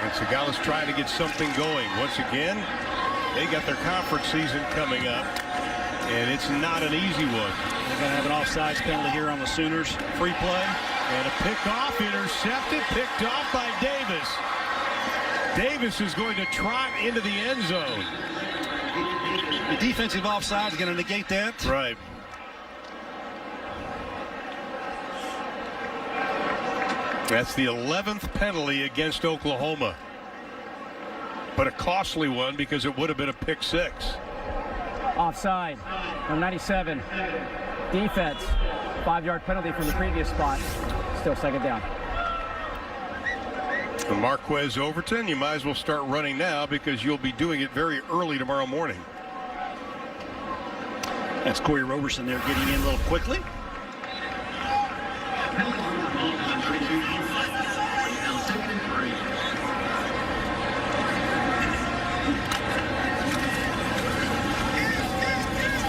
S1: And Segalis trying to get something going. Once again, they got their conference season coming up, and it's not an easy one.
S2: They're going to have an offsides penalty here on the Sooners. Free play.
S1: And a pick-off, intercepted, picked off by Davis. Davis is going to trot into the end zone.
S2: The defensive offside is going to negate that.
S1: Right. That's the 11th penalty against Oklahoma. But a costly one because it would have been a pick 6.
S3: Offside. Number 97. Defense. 5-yard penalty from the previous spot. Still second down.
S1: Marquez Overton, you might as well start running now because you'll be doing it very early tomorrow morning.
S2: That's Corey Roberson there getting in a little quickly.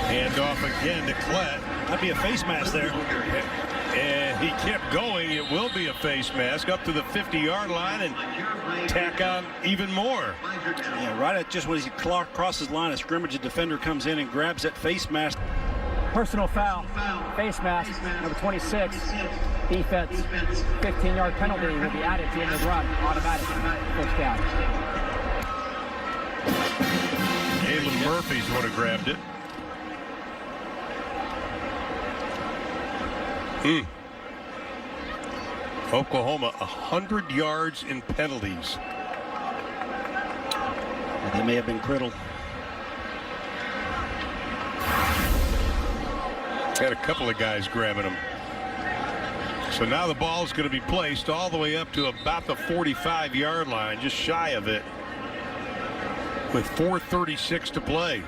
S1: Hand off again to Klett.
S2: That'd be a face mask there.
S1: And he kept going. It will be a face mask up to the 50-yard line and tack on even more.
S2: Yeah, right at just when he crosses line of scrimmage, the defender comes in and grabs that face mask.
S3: Personal foul. Face mask. Number 26. Defense. 15-yard penalty will be added to the end of the run. Automatic. First down.
S1: Galen Murphy's would have grabbed it. Oklahoma 100 yards in penalties.
S2: They may have been critical.
S1: Had a couple of guys grabbing them. So now the ball is going to be placed all the way up to about the 45-yard line, just shy of it, with 4:36 to play.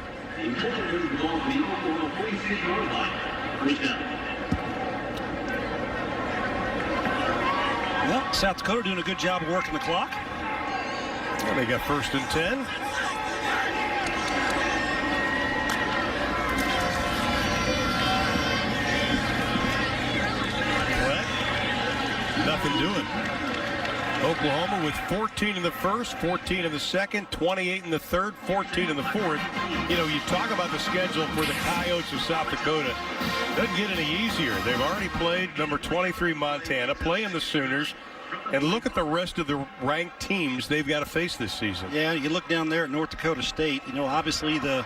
S2: Well, South Dakota doing a good job of working the clock.
S1: And they got 1st and 10. Nothing doing. Oklahoma with 14 in the first, 14 in the second, 28 in the third, 14 in the fourth. You know, you talk about the schedule for the Coyotes of South Dakota. Doesn't get any easier. They've already played number 23 Montana, playing the Sooners, and look at the rest of the ranked teams they've got to face this season.
S2: Yeah, you look down there at North Dakota State. You know, obviously the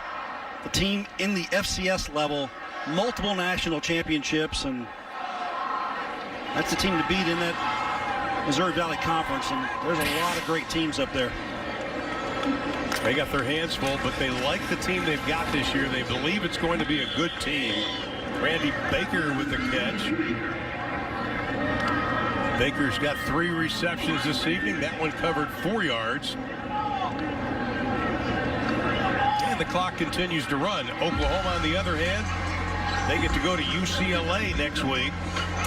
S2: team in the FCS level, multiple national championships, and that's the team to beat in that Missouri Valley Conference, and there's a lot of great teams up there.
S1: They got their hands full, but they like the team they've got this year. They believe it's going to be a good team. Randy Baker with the catch. Baker's got 3 receptions this evening. That one covered 4 yards. And the clock continues to run. Oklahoma, on the other hand, They get to go to UCLA next week,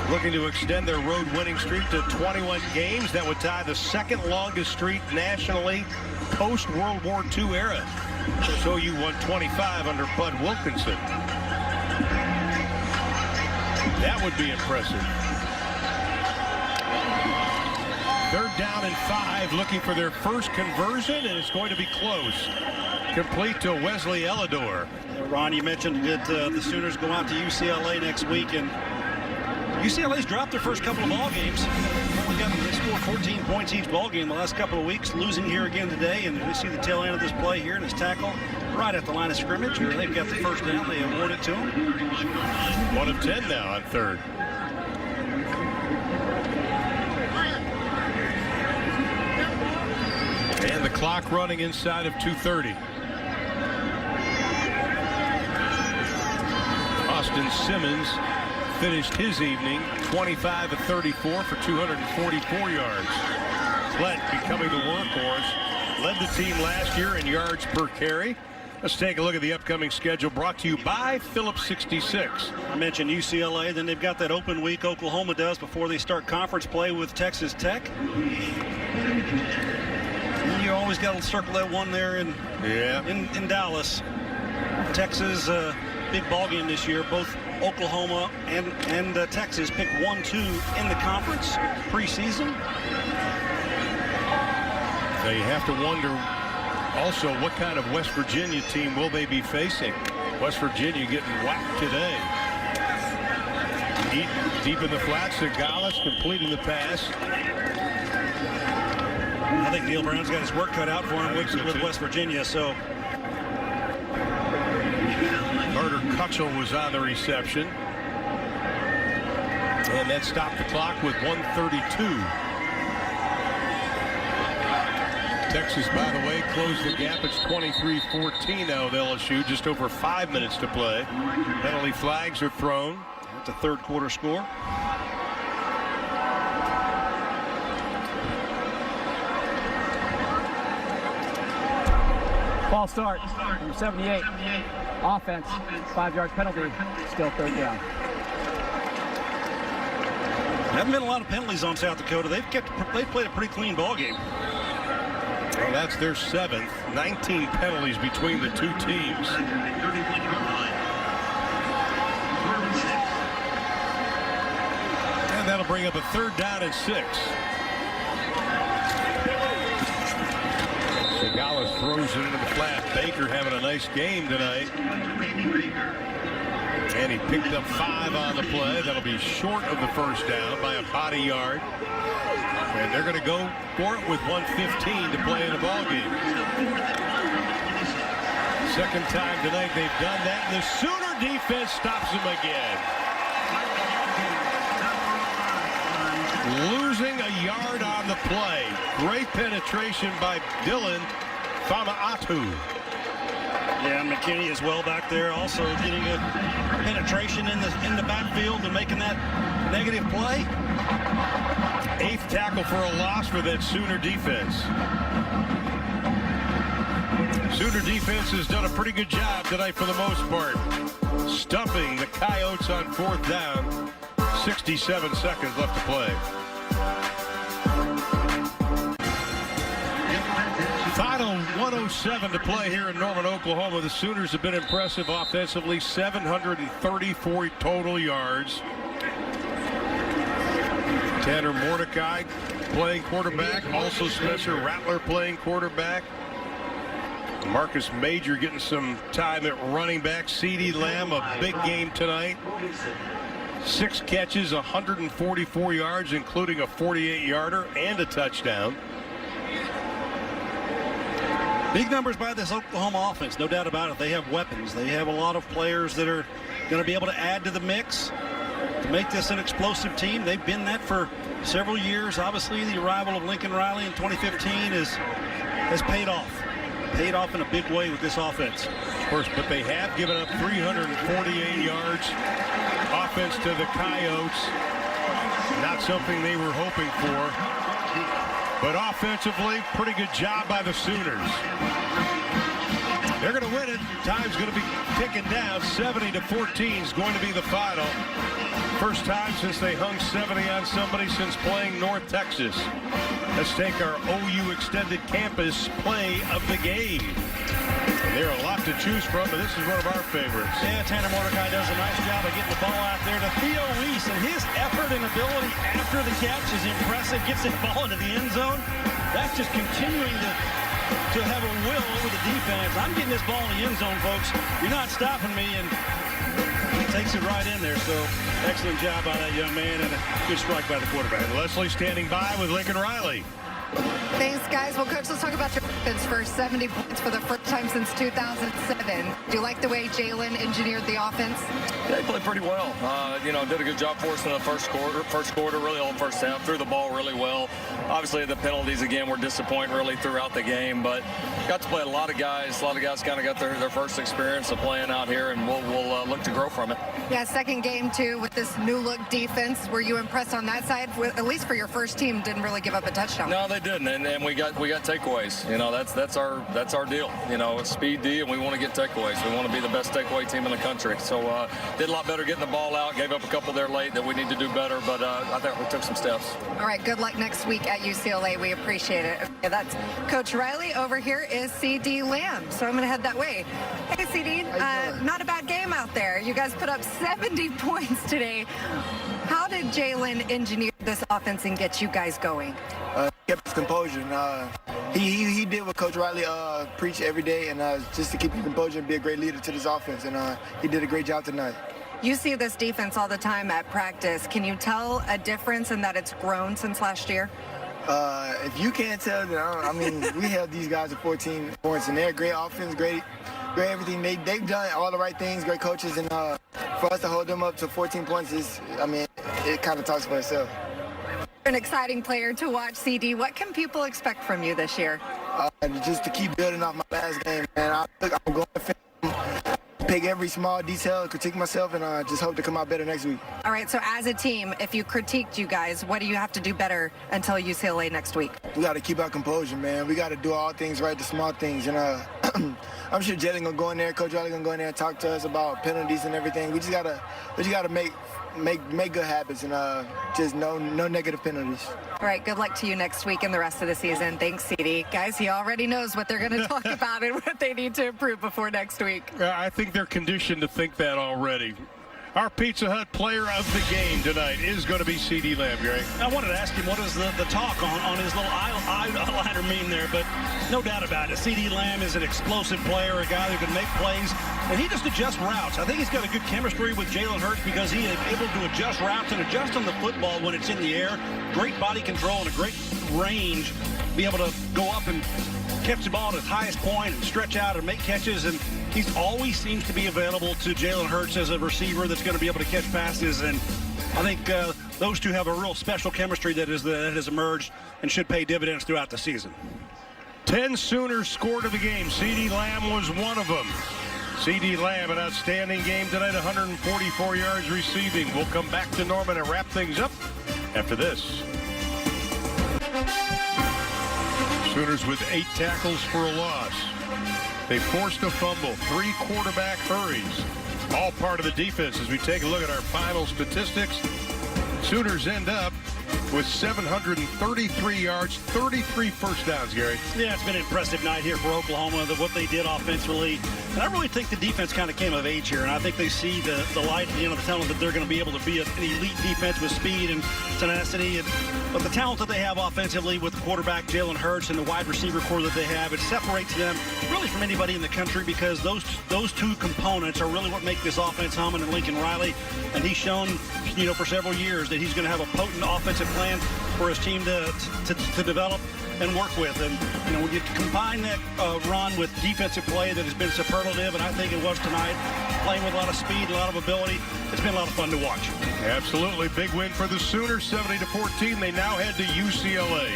S1: looking to extend their road winning streak to 21 games. That would tie the second longest streak nationally post-World War II era. So you won 25 under Bud Wilkinson. That would be impressive. Third down and 5, looking for their first conversion, and it's going to be close. Complete to Wesley Elidor.
S2: Ron, you mentioned that the Sooners go out to UCLA next week, and UCLA's dropped their first couple of ball games. They scored 14 points each ball game the last couple of weeks, losing here again today, and we see the tail end of this play here, and his tackle right at the line of scrimmage. They've got the first down. They award it to him.
S1: 1 of 10 now on third. And the clock running inside of 2:30. Austin Simmons finished his evening 25 of 34 for 244 yards. Klett becoming the workhorse. Led the team last year in yards per carry. Let's take a look at the upcoming schedule, brought to you by Phillips 66.
S2: I mentioned UCLA, then they've got that open week Oklahoma does before they start conference play with Texas Tech. And you always got to circle that one there in Dallas. Texas, big ball game this year. Both Oklahoma and Texas picked 1-2 in the conference preseason.
S1: Now you have to wonder also what kind of West Virginia team will they be facing. West Virginia getting whacked today. Deep in the flats, Gallus completing the pass.
S2: I think Neil Brown's got his work cut out for him with West Virginia. So
S1: Carter Kutchel was on the reception. And that stopped the clock with 1:32. Texas, by the way, closed the gap. It's 23-14 now with LSU. Just over 5 minutes to play. Penalty flags are thrown.
S2: It's a third quarter score.
S3: Ball start. Number 78. Offense. 5-yard penalty. Still third down.
S2: There haven't been a lot of penalties on South Dakota. They've played a pretty clean ball game.
S1: Well, that's their 7th. 19 penalties between the two teams. And that'll bring up a third down and 6. Gallus throws it into the flat. Baker having a nice game tonight. And he picked up 5 on the play. That'll be short of the first down by a body yard. And they're going to go for it with 1:15 to play in the ball game. Second time tonight they've done that, and the Sooner defense stops them again. Losing a yard on the play. Great penetration by Dylan Fama'atu.
S2: Yeah, McKinney is well back there, also getting a penetration in the backfield and making that negative play.
S1: 8th tackle for a loss for that Sooner defense. Sooner defense has done a pretty good job tonight for the most part. Stumping the Coyotes on 4th down. 67 seconds left to play. Final 1:07 to play here in Norman, Oklahoma. The Sooners have been impressive offensively. 734 total yards. Tanner Mordecai playing quarterback. Also Spencer Rattler playing quarterback. Marcus Major getting some time at running back. CeeDee Lamb, a big game tonight. 6 catches, 144 yards, including a 48-yarder and a touchdown.
S2: Big numbers by this Oklahoma offense, no doubt about it. They have weapons. They have a lot of players that are going to be able to add to the mix to make this an explosive team. They've been that for several years. Obviously, the arrival of Lincoln Riley in 2015 has paid off. Paid off in a big way with this offense.
S1: Of course, but they have given up 348 yards offense to the Coyotes. Not something they were hoping for. But offensively, pretty good job by the Sooners. They're going to win it. Time's going to be ticking down. 70-14 is going to be the final. First time since they hung 70 on somebody since playing North Texas. Let's take our OU Extended Campus play of the game. There are a lot to choose from, but this is one of our favorites.
S2: Yeah, Tanner Mordecai does a nice job of getting the ball out there to Theo Weiss, and his effort and ability after the catch is impressive. Gets the ball into the end zone. That's just continuing to have a will over the defense. I'm getting this ball in the end zone, folks. You're not stopping me, and he takes it right in there. So excellent job by that young man, and a good strike by the quarterback.
S1: And Leslie standing by with Lincoln Riley.
S4: Thanks, guys. Well, Coach, let's talk about your offense first. 70 points for the first time since 2007. Do you like the way Jalen engineered the offense?
S10: Yeah, he played pretty well. Did a good job for us in the first quarter, really all first half. Threw the ball really well. Obviously, the penalties, again, were disappointing really throughout the game, but got to play a lot of guys. A lot of guys kind of got their first experience of playing out here, and we'll look to grow from it.
S4: Yeah, second game, too, with this new-look defense. Were you impressed on that side? At least for your first team, didn't really give up a touchdown.
S10: No, they didn't, and we got takeaways. That's our deal. It's speed D, and we want to get takeaways. We want to be the best takeaway team in the country. So did a lot better getting the ball out. Gave up a couple there late that we need to do better, but I think we took some steps.
S4: All right, good luck next week at UCLA. We appreciate it. Okay, that's Coach Riley. Over here is CD Lamb, so I'm going to head that way. Hey, CD, not a bad game out there. You guys put up 70 points today. How did Jalen engineer this offense and get you guys going?
S12: Kept his composure. And, he did what Coach Riley preached every day, and just to keep your composure and be a great leader to this offense. And he did a great job tonight.
S4: You see this defense all the time at practice. Can you tell a difference in that it's grown since last year?
S12: If you can't tell, then we held these guys to 14 points, and they're a great offense, great everything. They've done all the right things, great coaches, and for us to hold them up to 14 points it kind of talks for itself.
S4: You're an exciting player to watch, CD. What can people expect from you this year?
S12: Just to keep building off my last game, man. I'm going to pick every small detail, critique myself, and just hope to come out better next week.
S4: All right, so as a team, if you critiqued you guys, what do you have to do better until UCLA next week?
S12: We got to keep our composure, man. We got to do all things right, the small things. And I'm sure Jalen going to go in there, Coach Riley going to go in there and talk to us about penalties and everything. We just got to make good habits and just no negative penalties.
S4: All right, good luck to you next week and the rest of the season. Thanks, CD. Guys, he already knows what they're going to talk about and what they need to improve before next week.
S1: I think they're conditioned to think that already. Our Pizza Hut player of the game tonight is going to be CD Lamb, Greg.
S2: I wanted to ask him what does the talk on his little eyeliner mean there, but no doubt about it. CD Lamb is an explosive player, a guy who can make plays, and he just adjusts routes. I think he's got a good chemistry with Jalen Hurts because he is able to adjust routes and adjust on the football when it's in the air. Great body control and a great range. Be able to go up and catch the ball at its highest point and stretch out and make catches, and he always seems to be available to Jalen Hurts as a receiver that's going to be able to catch passes, and I think those two have a real special chemistry that has emerged and should pay dividends throughout the season.
S1: 10 Sooners scored of the game. CD Lamb was one of them. CD Lamb, an outstanding game tonight, 144 yards receiving. We'll come back to Norman and wrap things up after this. Sooners with 8 tackles for a loss. They forced a fumble, 3 quarterback hurries. All part of the defense as we take a look at our final statistics. Sooners end up with 733 yards, 33 first downs, Gary.
S2: Yeah, it's been an impressive night here for Oklahoma, what they did offensively. And I really think the defense kind of came of age here, and I think they see the light at the end of the tunnel that they're going to be able to be an elite defense with speed and tenacity. But the talent that they have offensively with the quarterback, Jalen Hurts, and the wide receiver core that they have, it separates them really from anybody in the country because those two components are really what make this offense hum. And Lincoln Riley, and he's shown, for several years that he's going to have a potent offensive plan for his team to develop and work with. And, when you combine that run with defensive play that has been superlative, and I think it was tonight, playing with a lot of speed, a lot of ability, it's been a lot of fun to watch.
S1: Absolutely. Big win for the Sooners, 70-14. They now head to UCLA.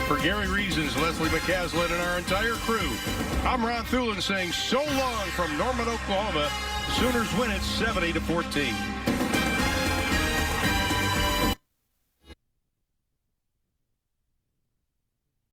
S1: For Gary Reasons, Leslie McCaslin, and our entire crew, I'm Ron Thulin saying so long from Norman, Oklahoma. Sooners win it 70-14.